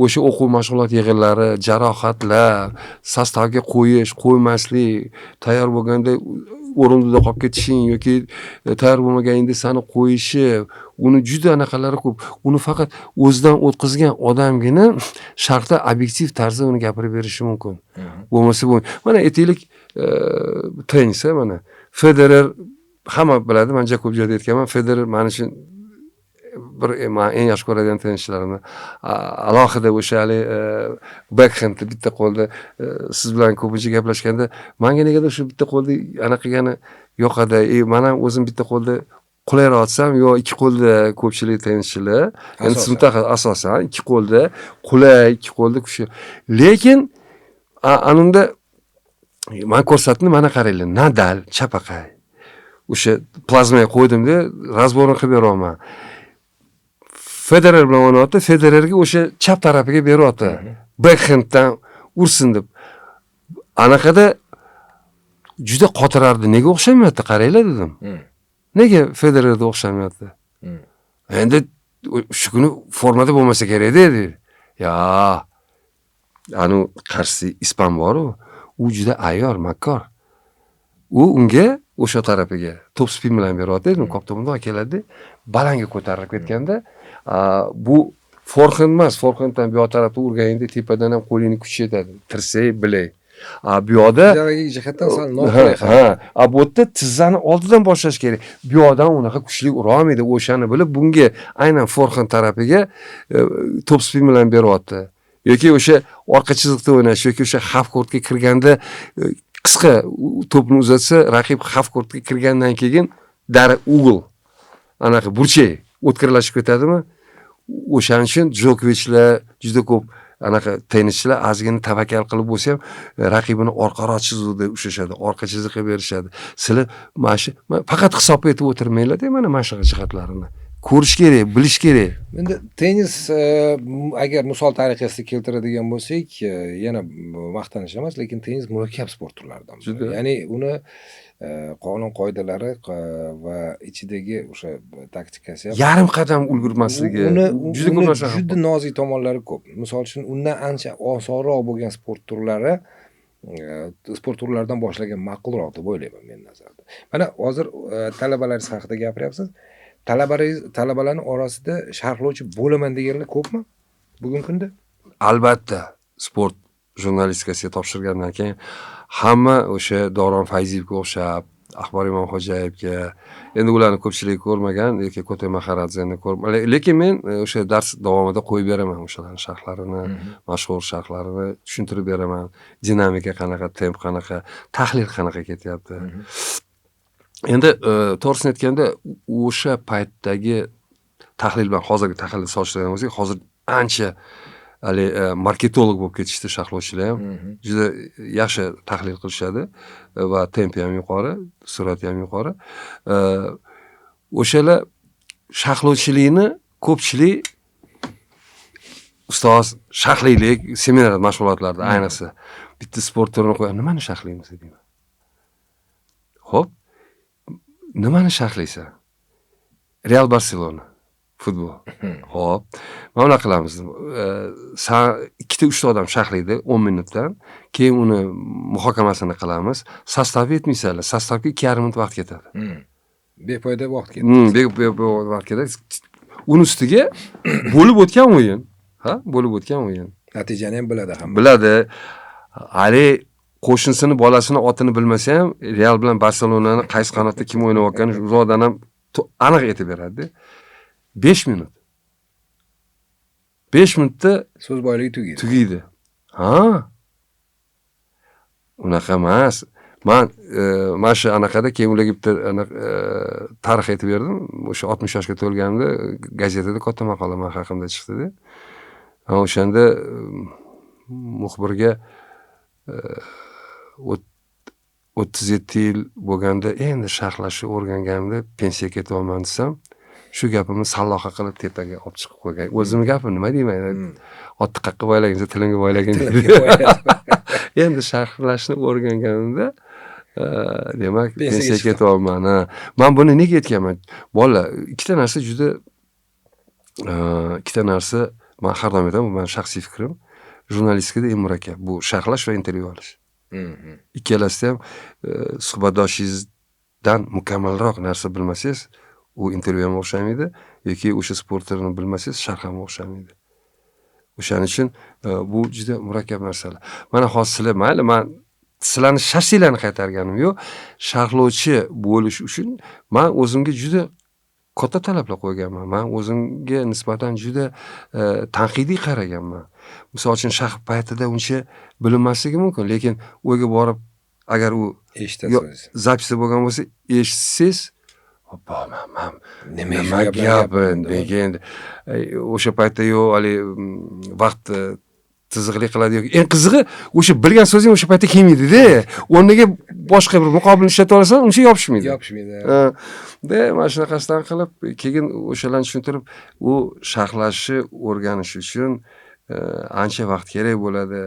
S2: O'sha o'quv mashg'ulot yig'inlari, jarohatlar, sostavga qo'yish, qo'ymaslik, tayyor bo'lganda o'rindiqda qolib ketishing yoki tayyor bo'lmaganingda seni qo'yishi, uni juda anaqalari ko'p. Uni faqat o'zidan o'tkazgan odamgina sharqda obyektiv tarzda uni gapirib berishi mumkin. Bo'lmasa mana aytaylik, tennis mana Federer hamma biladi, men juda ko'p joyda aytganman. Federer mana shu men eng yaxshi ko'radigan tennischilarimdan. Alohida o'sha hali backhand bitta qo'lda siz bilan ko'pincha gaplashganda menga negadir shu bitta qo'lda anaqagani yoqadi. Men ham o'zim bitta qo'lda qulayroq atsam, yo ikki qo'lda ko'pchilik tennischilar, endi mutlaqo asosan ikki qo'lda qulay, ikki qo'lda kuchli. Lekin anunda men ko'rsatdim, mana qaranglar, Nadal chapaqay. O'sha plazmaga qo'ydimda, razborni qilib beryapman. Federer bilan o'ynayapti, Federerga o'sha chap tarafiga beryapti. Backhanddan ursin deb. Anaqada juda qotirardi. Nega o'xshamayapti? Qaranglar dedim. Nega Federerga o'xshamayapti? Endi shu kuni formada bo'lmasa kerak dedi. Ya, anu qarshi ispan bor-ku. U juda ayyor, makkor. U unga o'sha tarafiga top spin bilan beryapti, koptomondan keladi, balanga ko'tarilib ketganda, bu forehand emas, forehanddan bu yoq tarafga urganingda tepadan ham qo'lingni kuchi yetadi, tirsay, bilay. Bu yoqda
S1: jihatdan sal noqulay.
S2: Bu yerda tizzani oldidan boshlash kerak. Bu yoqdan unaqa kuchli ura olmaydi, o'shani bilib bunga aynan forehand tarafiga top spin bilan beryapti. Yoki o'sha orqa chiziqda o'ynash yoki o'sha half courtga kirganda qisqa to'pni uzatsa, raqib half courtga kirgandan keyin ugl, anaqa burchak o'tkirlashib ketadimi? O'shaning uchun Djokoviclar juda ko'p anaqa tennischilar ozgina tavakkal qilib bo'lsa ham raqibini orqaroq chizuvda ushlashadi, orqa chiziqqa berishadi. Sizlar faqat hisob etib o'tirmanglar-da, mana shu jihatlarini ko'rish kerak, bilish kerak.
S1: Endi tennis agar misol tariqasida keltiradigan bo'lsak, yana maqtanish emas, lekin tennis murakkab sport turlaridan biri. Ya'ni uni qonun qoidalari va ichidagi o'sha taktikasi ham
S2: yarim qadam ulgurmasligi
S1: juda ko'p narsa, juda nozik tomonlari ko'p. Misol uchun undan ancha osonroq bo'lgan sport turlaridan boshlagan ma'qulroq deb o'ylayman men nazarda. Mana hozir talabalaringiz haqida gapiryapsiz. Talabalarning orasida sharhlovchi bo'laman deganlar ko'pmi bugungi kunda?
S2: Albatta, sport jurnalistikasiga topshirgandan keyin hamma o'sha Davron Fayziyevga o'xshab, Axbor Imomxo'jayevga, endi ularni ko'pchilik ko'rmagan yoki Ko'toy Maharadze'ni ko'rmagan. Lekin men o'sha dars davomida qo'yib beraman o'shalarning sharhlarini, mashhur sharhlarini tushuntirib beraman. Dinamika qanaqa, temp qanaqa, tahlil qanaqa ketyapti. Endi to'g'risini aytganda, o'sha paytdagi tahlil bilan hozirgi tahlilni solishtirgan bo'lsak, hozir ancha marketolog bo'lib ketishdi sharhlovchilar ham. Juda yaxshi tahlil qilishadi va tempi ham yuqori, surati ham yuqori. O'shalar sharhlovchilikni ko'pchilik ustoz sharhlaylik, seminar mashg'ulotlarda ayniqsa bitta sport turini qo'yib, nimani sharhlaymiz deyman. Xo'p, nimani sharhlaysan? Real Barcelona futbol. Xo'p, mana qilamiz. Ikkita uchta odam sharhlaydi 10 minutdan, keyin uni muhokamasini qilamiz. Sostavga yetmaysanlar, sostavga 2,5 minut vaqt ketadi.
S1: Befoyda vaqt ketadi.
S2: Befoyda vaqt ketadi. Uni ustiga bo'lib o'tgan o'yin, bo'lib o'tgan o'yin.
S1: Natijani ham biladi hamma.
S2: Biladi. Ali qo'shnisini bolasini otini bilmasa ham Real bilan Barselonani qaysi qanotda kim o'ynayotgani uzoqdan ham aniq aytib beradi. 5 minut. 5 minutda
S1: so'z boyligi
S2: tugaydi. Unaqa emas. Men shu anaqada keyin ularga bitta tarix aytib berdim. O'sha 60 yoshga to'lganimda gazetada katta maqola men haqimda chiqdi-da. O'shanda muxbirga 37 yil bo'lganda endi sharhlashni o'rganganimda pensiyaga ketyapman desam, shu gapimni salloqa qilib tepaga olib chiqib qo'ygan. O'zimni gapim nima deyman? Otni qaqqa boylaguncha tilimga boylagin. Endi sharhlashni o'rganganimda demak pensiyaga ketyapman. Men buni nega aytganman? Bolalar, ikkita narsa men har doim aytaman, bu mening shaxsiy fikrim. Jurnalistikada eng murakkab bu sharhlash va intervyu olish. Ikkalasida ham suhbatdoshingizdan mukammalroq narsa bilmasangiz, u intervyu ham o'xshamaydi yoki o'sha sport turini bilmasangiz, sharh ham o'xshamaydi. O'shaning uchun bu juda murakkab narsalar. Mana hozir sizlar mayli, men sizlarni shaxsiylarni qaytarganim yo'q. Sharhlovchi bo'lish uchun men o'zimga juda katta talablar qo'yganman. Men o'zimga nisbatan juda tanqidiy qaraganman. Misol uchun sharh paytida uncha bilinmasligi mumkin, lekin o'yga borib agar u zapisda bo'lgan bo'lsa, eshitsangiz, nima gap degan o'sha paytda yo'q, hali vaqt tizig'lik qiladi yoki eng qizig'i o'sha bilgan so'zing o'sha paytda kelmaydi-da. O'rniga boshqa bir muqobilni ishlata olasan, uncha yopishmaydi. Da mana shunaqasidan qilib, keyin o'shalarni tushuntirib, u sharhlashni o'rganish uchun ancha vaqt kerak bo'ladi.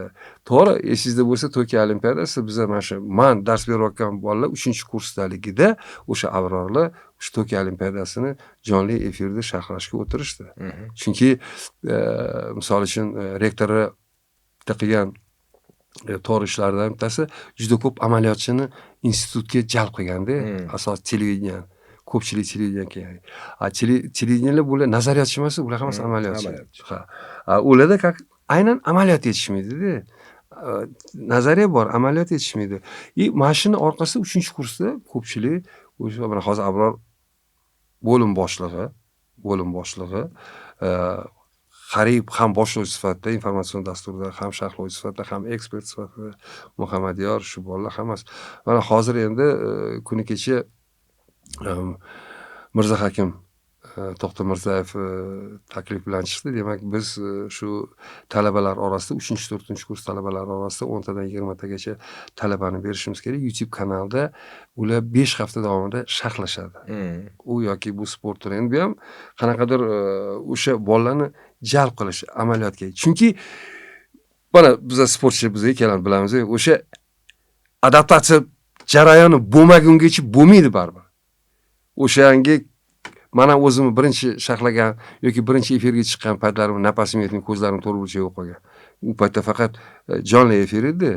S2: To'g'ri, esingizda bo'lsa, Tokio Olimpiadasi biza mana shu men dars berayotgan bolalar 3-kursdaligida o'sha avrorlar shu Tokio Olimpiadasini jonli efirda sharhlashga o'tirishdi. Chunki misol uchun rektori qilgan to'g'ri ishlardan bittasi juda ko'p amaliyotchini institutga jalb qilganda, asos televideniya, ko'pchilik televideniya kerak. Televideniyalar bular nazariyotchi emas, ular hammasi amaliyotchi. Ha. Ularda aynan amaliyot yetishmaydi-da. Nazariya bor, amaliyot yetishmaydi. Mana shuni orqasida 3-kursda ko'pchilik o'sha mana hozir Abror bo'lim boshlig'i qariyb ham boshlovchi sifatida informatsion dasturda, ham sharhlovchi sifatida, ham ekspert sifatida Muhammadiyor shu bolalar hammasi. Mana hozir endi kuni kecha Mirzahakim To'xta Mirzayev taklif bilan chiqdi. Demak, biz shu talabalar orasida 3-4-kurs talabalar orasida 10 tadan 20 tagacha talabani berishimiz kerak. YouTube kanalda ular 5 hafta davomida sharhlashadi. U yoki bu sport turi. Endi bu ham qanaqadir o'sha bolalarni jalb qilish amaliyotga. Chunki mana biz sportchilar biz ikkalamiz bilamiz, o'sha adaptatsiya jarayoni bo'lmagungacha bo'lmaydi baribir. O'shanga mana o'zimni birinchi sharhlagan yoki birinchi efirga chiqqan paytlarim nafasim yetmay, ko'zlarim to'rtburcha yo'q qolgan. U paytda faqat jonli efir edi,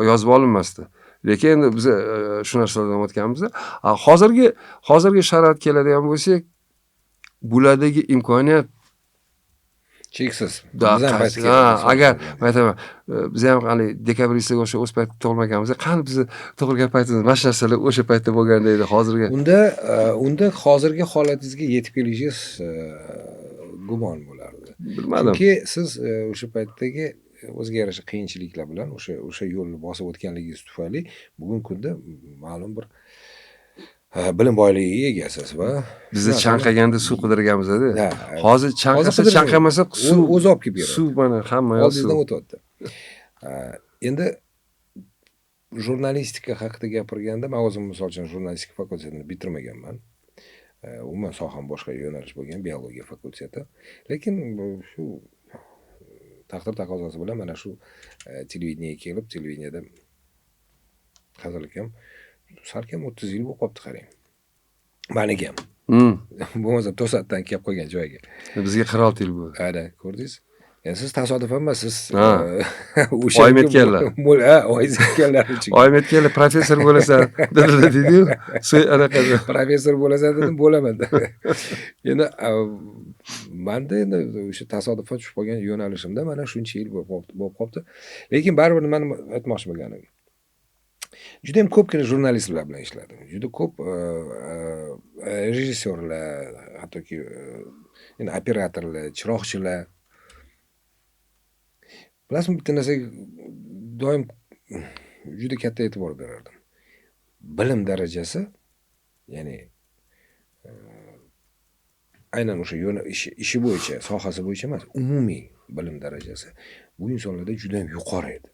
S2: yozib olinmasdi. Lekin endi biz shu narsalardan o'tganmiz. Hozirgi sharoit keladigan bo'lsak, bulardagi imkoniyat
S1: cheksiz.
S2: Agar aytaman, biz ham hali dekabristlarga o'sha o'z paytda tug'ilmaganmiz. Qani biz tug'ilgan paytimizda mana shu narsalar o'sha paytda bo'lganda edi, hozirgi.
S1: Unda hozirgi holatingizga yetib kelishingiz gumon bo'lardi.
S2: Bilmadim.
S1: Chunki siz o'sha paytdagi o'ziga yarasha qiyinchiliklar bilan o'sha yo'lni bosib o'tganligingiz tufayli bugungi kunda ma'lum bir bilim boyligiga egasiz va
S2: bizda chanqaganda suv qidirganmiz-da. Hozir chanqamasa suv
S1: o'zi olib kelib beradi.
S2: Suv mana hamma yoq
S1: oldingizdan o'tyapti. Endi jurnalistika haqida gapirganda, men o'zim misol uchun jurnalistika fakultetini bitirmaganman. Umuman soham boshqa yo'nalish bo'lgan, biologiya fakulteti. Lekin shu taqdir taqozosi bilan mana shu televideniyaga kelib, televideniyada hozirlikam salkam 30 yil bo'lib qolibdi, qarang. Meniki ham. Bo'lmasa to'satdan kelib qo'ygan joyiga.
S2: Bizga 46 yil bo'ldi.
S1: Ada, ko'rdingiz? Endi siz tasodifan emas, siz
S2: o'sha oyim aytganlar.
S1: Oyingiz aytganlar uchun.
S2: Oyim aytganlar, professor bo'lasan, dedi-yu. Anaqa
S1: professor bo'lasan dedim, bo'laman. Endi menda endi o'sha tasodifan tushib qolgan yo'nalishimda mana shuncha yil bo'lib qolibdi. Lekin baribir nimani aytmoqchi bo'lganim, juda ham ko'pgina jurnalistlar bilan ishladim. Juda ko'p rejissyorlar, hattoki endi operatorlar, chiroqchilar. Bilasizmi, bitta narsaga doim juda katta e'tibor berardim. Bilim darajasi, ya'ni aynan o'sha ishi bo'yicha, sohasi bo'yicha emas, umumiy bilim darajasi bu insonlarda juda ham yuqori edi.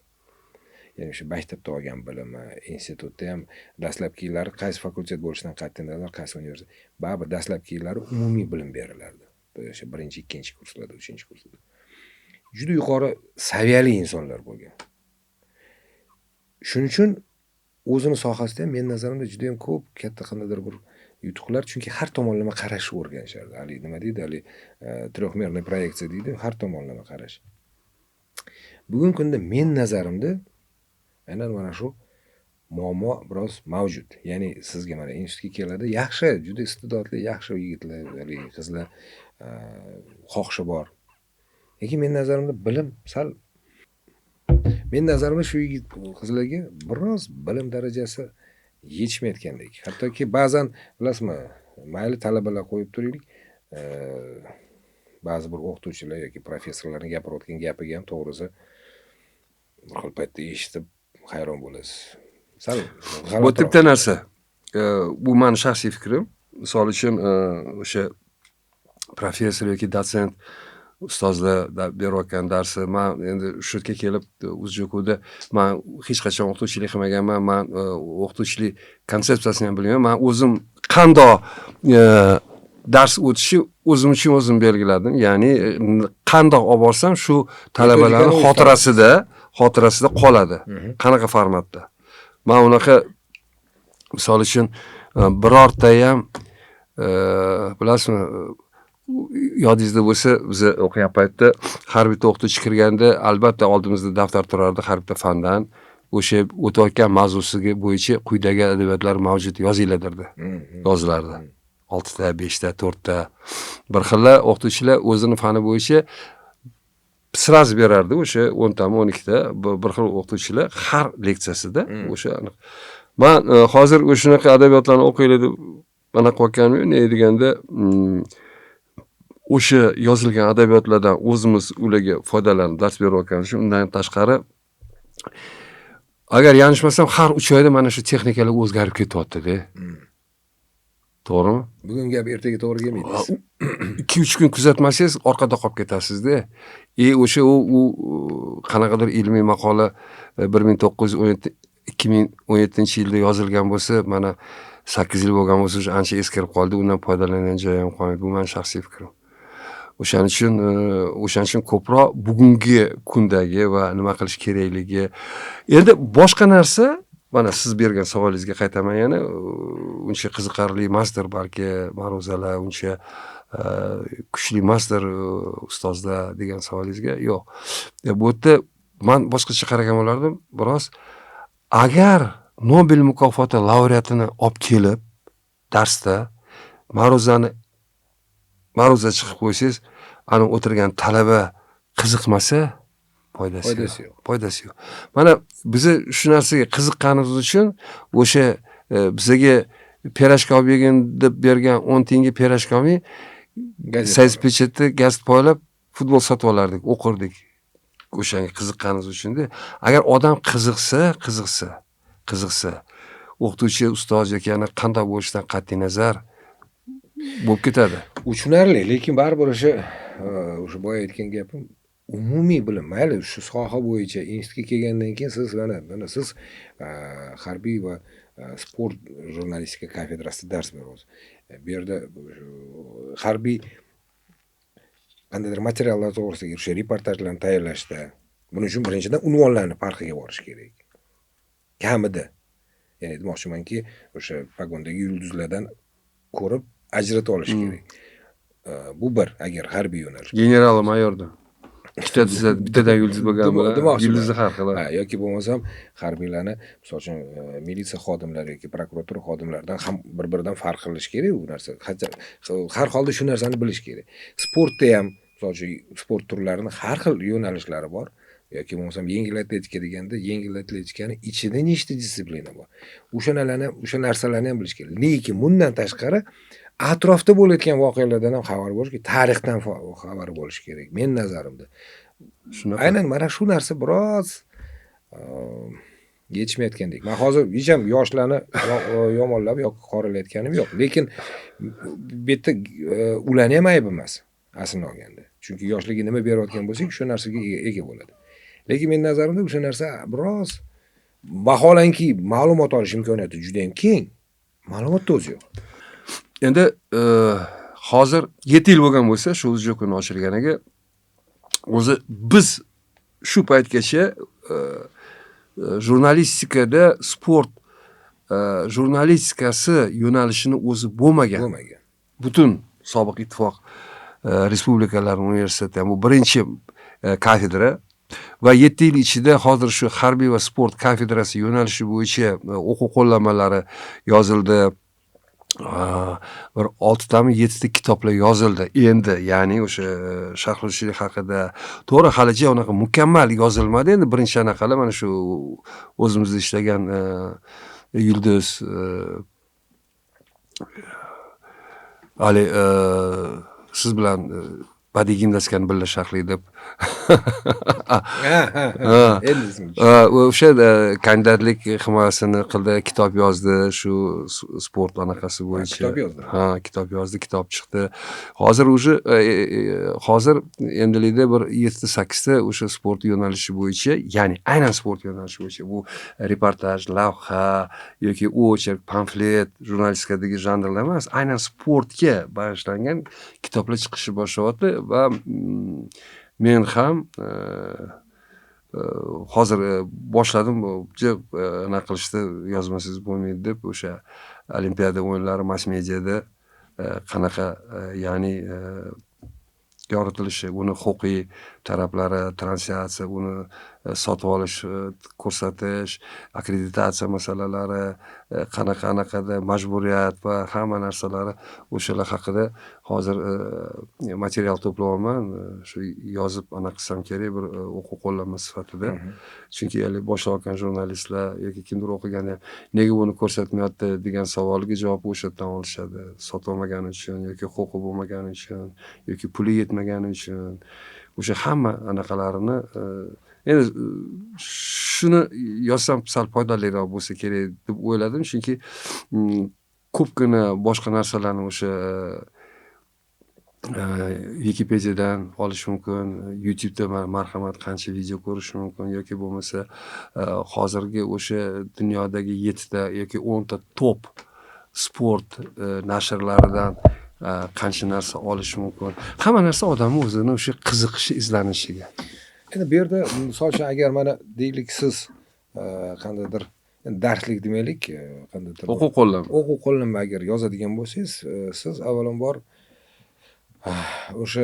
S1: ya'ni o'sha maktabda olgan bilimi, institutda ham dastlabki yillari qaysi fakultet bo'lishidan qat'iy nazar, qaysi universitet, baribir dastlabki yillari umumiy bilim berilardi. O'sha 1-2 kurslarda, 3-kurslarda. Juda yuqori saviyali insonlar bo'lgan. Shuning uchun o'zini sohasida ham men nazarimda juda ham ko'p katta qandaydir bir yutuqlar, chunki har tomonlama qarashni o'rganishardi. Hali nima deydi, hali трехмерный proyeksiya deydi, har tomonlama qarash. Bugungi kunda men nazarimda aynan mana shu muammo biroz mavjud. Ya'ni sizga mana institutga keladi, yaxshi, juda iste'dodli, yaxshi yigitlar, haligi qizlar, xohishi bor. Lekin men nazarimda bilim sal, men nazarimda shu yigit qizlarga biroz bilim darajasi yetishmayotgandek. Hattoki ba'zan bilasizmi, mayli talabalar qo'yib turaylik, ba'zi bir o'qituvchilar yoki professorlarning gapirayotgan gapiga ham to'g'risi bir xil paytda eshitib hayron bo'lasiz. Sal
S2: bu bitta narsa. Bu meni shaxsiy fikrim. Misol uchun o'sha professor yoki dotsent ustozlar berayotgan darsi, men endi shu yerga kelib UzJo'da men hech qachon o'qituvchilik qilmaganman, men o'qituvchilik konsepsiyasini ham bilmayman. Men o'zim qandoq dars o'tishi o'zim uchun o'zim belgiladim. Ya'ni qandoq olib borsam shu talabalarning xotirasida qoladi. Qanaqa formatda. Men unaqa misol uchun birorta ham bilasizmi, yodingizda bo'lsa, biz o'qigan paytda har bitta o'qituvchi kirganda albatta oldimizda daftar turardi, har bitta fandan o'sha o'tayotgan mavzusiga bo'yicha quyidagi adabiyotlar mavjud yoziladirdi. Yozilardi. 6 ta, 5 ta, 4 ta. Bir xilla o'qituvchilar o'zini fani bo'yicha sraz berardi, o'sha 10 ta, 12 ta bir xil o'qituvchilar har leksiyasida o'sha aniq. Men hozir o'shunaqa adabiyotlarni o'qiylar deb mana qo'yganim ne deganda, o'sha yozilgan adabiyotlardan o'zimiz ularga foydalanib dars berayotganimiz uchun, undan tashqari agar yanglishmasam har 3 oyda mana shu texnikalar o'zgarib ketyapti-da. To'g'rimi?
S1: Bugun gap ertaga to'g'ri kelmaydi.
S2: 2-3 kun kuzatmasangiz orqada qolib ketasiz-da. O'sha u qanaqadir ilmiy maqola 2017-yilda yozilgan bo'lsa, mana 8 yil bo'lgan bo'lsa, ancha eskirib qoldi, undan foydalangan joyi ham qolmaydi. Bu mening shaxsiy fikrim. O'shaning uchun ko'proq bugungi kundagi va nima qilish kerakligi. Endi boshqa narsa, mana siz bergan savolingizga qaytaman yana, uncha qiziqarli emasdir balki ma'ruzalar, uncha kuchli emasdir ustozlar degan savolingizga. Yo'q. Bu yerda men boshqacha qaragan bo'lardim. Biroz agar Nobel mukofoti laureatini olib kelib darsda ma'ruza chiqib qo'ysangiz, ana o'tirgan talaba qiziqmasa, foydasi yo'q. Mana biz shu narsaga qiziqqanimiz uchun o'sha bizga pirojka olib yegin deb bergan 10 tiyinga pirojkami sayz pechetda gazet poylab futbol sotib olardik, o'qirdik. O'shanga qiziqqanimiz uchun-da. Agar odam qiziqsa, o'qituvchi, ustoz yoki yana qanday bo'lishidan qat'iy nazar bo'lib ketadi.
S1: Tushunarli, lekin baribir o'sha boya aytgan gapim, umumiy bilim, mayli shu soha bo'yicha institutga kelgandan keyin siz mana siz harbiy va sport jurnalistika kafedrasida dars berasiz. Bu yerda harbiy qandaydir materiallar to'g'risida o'sha reportajlarni tayyorlashda, buning uchun birinchidan unvonlarni farqiga borish kerak. Kamida. Ya'ni aytmoqchimanki, o'sha pogondagi yulduzlardan ko'rib ajratib olish kerak. Bu bir, agar harbiy yo'nalish.
S2: General mayordan. Bittadan yulduz bo'lgan bilan yulduzni har xil.
S1: Yoki bo'lmasam harbiylarni, misol uchun militsiya xodimlari yoki prokuratura xodimlaridan ham bir-biridan farq qilish kerak bu narsa. Har holda shu narsani bilish kerak. Sportda ham, misol uchun sport turlarining har xil yo'nalishlari bor. Yoki bo'lmasam yengil atletika deganda, yengil atletikani ichida nechta disiplina bor. O'sha narsalarni ham bilish kerak. Lekin bundan tashqari atrofda bo'layotgan voqealardan ham xabar bo'lish kerak, tarixdan xabar bo'lish kerak. Men nazarimda. Aynan mana shu narsa biroz yetishmayotgandek. Men hozir hech ham yoshlarni yomonlab yoki qoralayotganim yo'q. Lekin bu yerda ularni ham ayb emas, aslini olganda. Chunki yoshligi nima berayotgan bo'lsak, shu narsaga ega bo'ladi. Lekin men nazarimda o'sha narsa biroz vaholanki ma'lumot olish imkoniyati juda ham keng. Ma'lumotni o'zi yo'q.
S2: Endi hozir 7 yil bo'lgan bo'lsa, shu Uzjokuni ochilganiga o'zi biz shu paytgacha jurnalistikada sport jurnalistikasi yo'nalishini o'zi bo'lmagan. Butun sobiq ittifoq respublikalar universiteti bu birinchi kafedra va 7 yil ichida hozir shu harbiy va sport kafedrasi yo'nalishi bo'yicha o'quv qo'llanmalari yozildi. Bir 6 tami 7 ta kitoblar yozildi. Endi ya'ni o'sha sharhlovchilik haqida to'g'ri halicha unaqa mukammal yozilmadi. Endi birinchi anaqalar mana shu o'zimizda ishlagan Yulduz hali siz bilan badiiy gimnastikani birga sharhlaydi deb o'sha kandidatlik himoyasini qildi, kitob yozdi, shu sport anaqasi bo'yicha.
S1: Kitob yozdi.
S2: Kitob yozdi, kitob chiqdi. Hozir уже hozir endilikda bir 7-8 ta o'sha sport yo'nalishi bo'yicha, ya'ni aynan sport yo'nalishi bo'yicha bu reportaj, lavha yoki ocherk, pamflet, jurnalistikadagi janrlar emas, aynan sportga bag'ishlangan kitoblar chiqishni boshlayapti va men ham hozir boshladim, nima qilishni yozmasangiz bo'lmaydi deb o'sha olimpiada o'yinlari mass mediada qanaqa ya'ni yoritilishi, uni huquqiy taraflari, translyatsiya, uni sotib olish, ko'rsatish, akkreditatsiya masalalari, qanaqa majburiyat va hamma narsalari o'shalar haqida hozir material to'playapman. Shu yozib qilsam kerak bir o'quv qo'llanma sifatida. Chunki boshlayotgan jurnalistlar yoki kimdir o'qiganda nega buni ko'rsatmayapti degan savolga javob o'sha yerdan olishadi. Sotolmagani uchun yoki huquqi bo'lmagani uchun yoki puli yetmagani uchun o'sha hamma anaqalarini endi shuni yozsam sal foydaliroq bo'lsa kerak deb o'yladim, chunki ko'pgina boshqa narsalarni o'sha Wikipediadan olish mumkin, YouTube'da marhamat qancha video ko'rish mumkin yoki bo'lmasa hozirgi o'sha dunyodagi 7 ta yoki 10 ta top sport nashrlaridan qancha narsa olish mumkin. Hamma narsa odamning o'zini o'sha qiziqishi, izlanishiga.
S1: Endi bu yerda misol uchun agar mana deylik siz qandaydir darslik demaylik, qandaydir o'quv qo'llanma agar yozadigan bo'lsangiz, siz avvalambor o'sha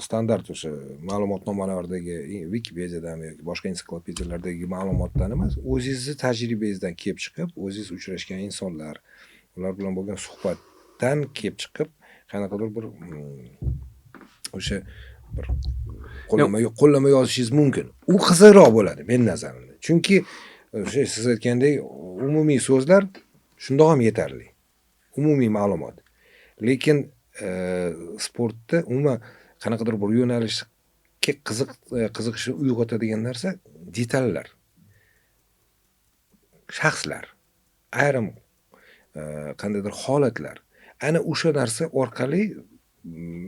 S1: standart o'sha ma'lumotnomalardagi Wikipediadan yoki boshqa ensiklopediyalardagi ma'lumotdan emas, o'zingizni tajribangizdan kelib chiqib, o'zingiz uchrashgan insonlar, ular bilan bo'lgan suhbatdan kelib chiqib, qanaqadir bir o'sha bir qo'llanma yozishingiz mumkin. U qiziqroq bo'ladi men nazarimda. Chunki o'sha siz aytgandek umumiy so'zlar shundoq ham yetarli. Umumiy ma'lumot. Lekin sportda umuman qanaqadir bir yo'nalishga qiziqishni uyg'otadigan narsa detallar, shaxslar, ayrim qandaydir holatlar. Ana o'sha narsa orqali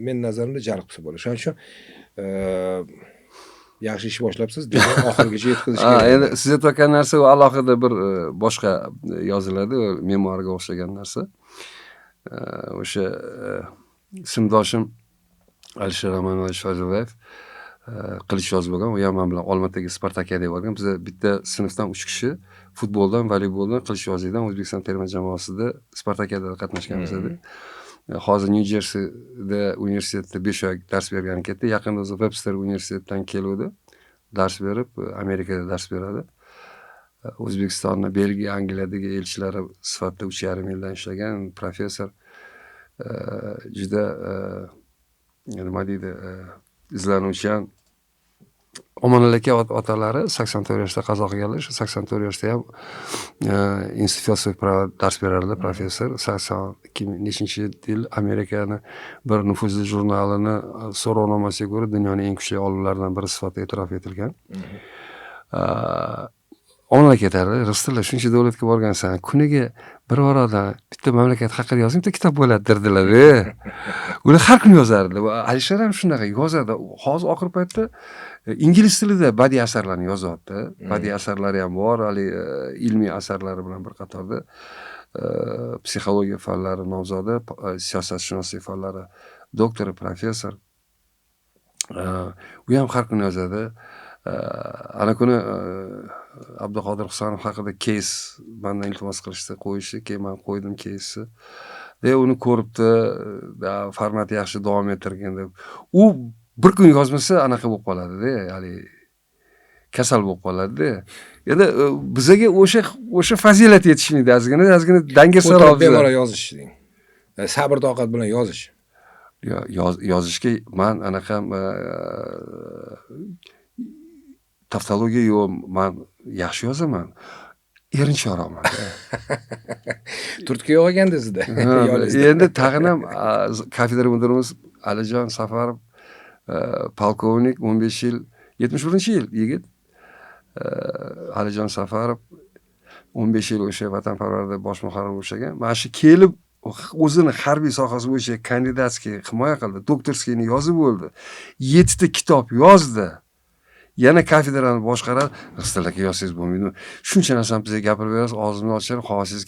S1: men nazarimda jalb qilsa bo'ladi. Shuning uchun yaxshi ish boshlabsiz, demak oxirigacha yetkazish kerak.
S2: Endi siz aytgan narsa u alohida bir boshqa yoziladi, memuarga o'xshagan narsa. O'sha simdoshim Alisher Amanovich Fazlillayev qilich yozib bo'lgan, u ham men bilan Olmaotadagi Spartakiyada bo'lgan. Biz bitta sinfdan 3 kishi futboldan, voleyboldan, qilich yozishdan O'zbekiston terma jamoasida Spartakiyada qatnashganmiz edi. Hozir New Jerseyda universitetda 5 oy dars bergani ketdi. Yaqinda o'zi Webster universitetidan keluvdi. Dars berib, Amerikada dars beradi. O'zbekistonning Belgiya, Angliyadagi elchilari sifatida 3,5 yildan ishlagan professor. Juda nima deydi, izlanuvchan. Omonali aka otalari 84 yoshda qazo qilganlar. Shu 84 yoshda ham Institut filosofik prava dars berardi, professor. 82-yil Amerikani bir nufuzli jurnalini so'rovnomasiga ko'ra dunyoning eng kuchli olimlaridan biri sifatida e'tirof etilgan. mamlakat hali Rustilla shuncha davlatga borgansan, kuniga bir odam bitta mamlakat haqida yozing, bitta kitob bo'ladi derdilar-da. Ular har kuni yozardi. Va Alisher ham shunaqa yozadi. Hozir oxirgi paytda ingliz tilida badiiy asarlarni yozyapti. Badiiy asarlari ham bor, hali ilmiy asarlari bilan bir qatorda psixologiya fanlari nomzodi, siyosatshunoslik fanlari doktori, professor. U ham har kuni yozadi. Ana kuni Abduqodir Husanov haqida keys mendan iltimos qilishdi, qo'yishdi, keyin men qo'ydim keysni. Uni ko'ribdi, formati yaxshi davom ettirgan deb. U bir kun yozmasa anaqa bo'lib qoladi-da, ya'ni kasal bo'lib qoladi-da. Endi bizaga o'sha fazilat yetishmaydi, ozgina dangasaro
S1: bemalol yozish deng. Sabr toqat bilan yozish.
S2: Yozishga men anaqa taftologiya yo'q, men yaxshi yozaman. Erinchoqman.
S1: Turtki yo'q ekan sizda.
S2: Endi tag'in ham kafedra mudirimiz Alijon Safarov, polkovnik, 15 yil, 71-yil yigit. Alijon Safarov 15 yil o'sha vatanparvarda bosh muharrir o'shagan. Mana shu kelib o'zini harbiy sohasi bo'yicha kandidatskiy himoya qildi, doktorskiyni yozib bo'ldi. 7 ta kitob yozdi. Yana kafelarni boshqaradi. Rustillaka yozsangiz bo'lmaydi. Shuncha narsani bizga gapirib berasiz, og'zimni ochib, qog'ozingizni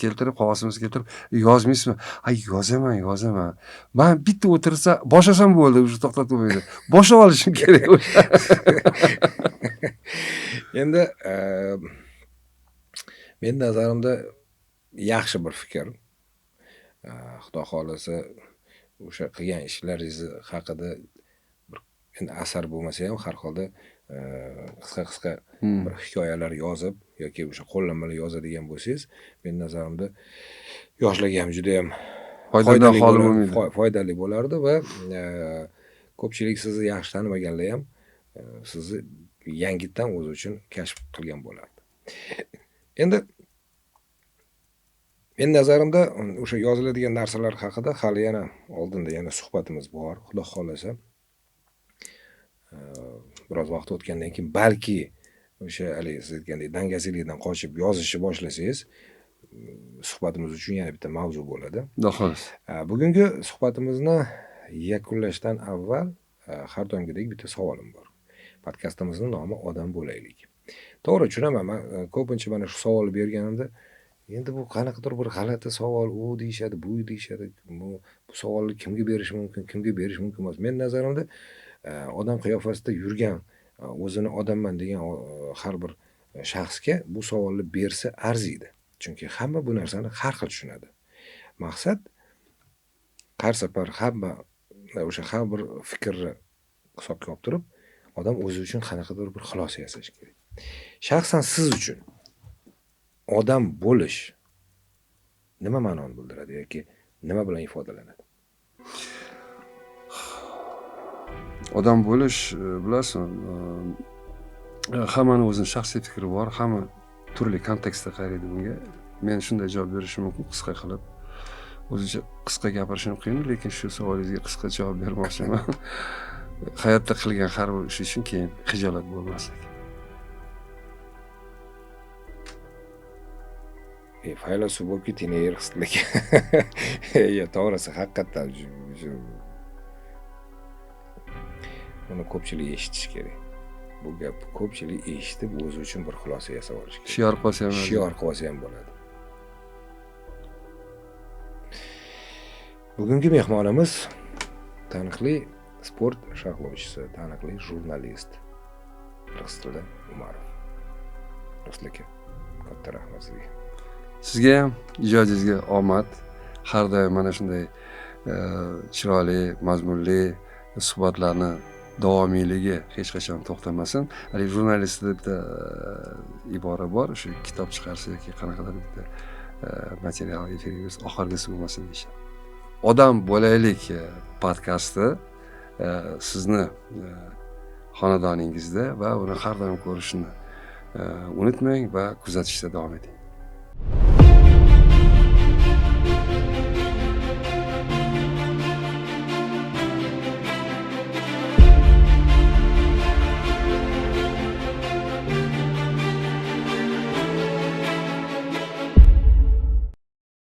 S2: keltirib, yozmaysizmi? Ay, yozaman. Men bitta o'tirsa, boshlasam bo'ldi, o'sha to'xtatib bo'lmaydi. Boshlab olishim kerak o'sha.
S1: Endi men nazarimda yaxshi bir fikr. Xudo xolasa o'sha qilgan ishlaringiz haqida bir asar bo'lmasa ham har holda qisqa bir hikoyalar yozib yoki o'sha qo'llanmalar yozadigan bo'lsangiz, men nazarimda yoshlarga ham juda ham foydali bo'lardi va ko'pchilik sizni yaxshi tanimaganlar ham sizni yangitdan o'zi uchun kashf qilgan bo'lardi. Endi men nazarimda o'sha yoziladigan narsalar haqida hali yana oldinda yana suhbatimiz bor. Xudo xolasa biroz vaqt o'tgandan keyin balki o'sha siz aytgandek dangaziylikdan qochib yozishni boshlasangiz, suhbatimiz uchun yana bitta mavzu bo'ladi.
S2: Xudo xolasa.
S1: Bugungi suhbatimizni yakunlashdan avval har doimgidek bitta savolim bor. Podkastimizning nomi Odam bo'laylik. To'g'ri tushunaman, men ko'pincha mana shu savolni berganimda endi bu qanaqadir bir g'alati savol, u deyishadi, bu deyishadi. Bu savolni kimga berish mumkin, kimga berish mumkin emas. Men nazarimda odam qiyofasida yurgan, o'zini odamman degan har bir shaxsga bu savolni bersa arziydi. Chunki hamma bu narsani har xil tushunadi. Maqsad har safar hamma o'sha har bir fikrni hisobga olib turib, odam o'zi uchun qanaqadir bir xulosa yasash kerak. Shaxsan siz uchun odam bo'lish nima ma'noni bildiradi yoki nima bilan ifodalanadi?
S2: Odam bo'lish, bilasizmi, hammaning o'zining shaxsiy fikri bor, hamma turli kontekstda qaraydi bunga. Men shunday javob berishim mumkin, qisqa qilib. O'zicha qisqa gapirishim qiyin, lekin shu savolingizga qisqa javob bermoqchiman. Hayotda qilgan har bir ish uchun keyin xijolat bo'lmaslik.
S1: Faylasuf bo'lib keting, erxistlik. To'g'risi haqiqatan buni ko'pchilik eshitish kerak. Bu gap ko'pchilik eshitib o'zi uchun bir xulosa yasab olish kerak.
S2: Shior
S1: qilsa ham bo'ladi. Bugungi mehmonimiz taniqli sport sharhlovchisi, taniqli jurnalist Rustilla Umarov. Rustilla, katta rahmat sizga.
S2: Sizga ham ijodingizga omad. Har doim mana shunday chiroyli, mazmunli suhbatlarni davomiyligi hech qachon to'xtamasin. Jurnalistda bitta ibora bor, shu kitob chiqarsa yoki qanaqadir bitta material efirimiz oxirgisi bo'lmasin deyishadi. Odam bo'laylik podkasti sizni xonadoningizda va uni har doim ko'rishni unutmang va kuzatishda davom eting.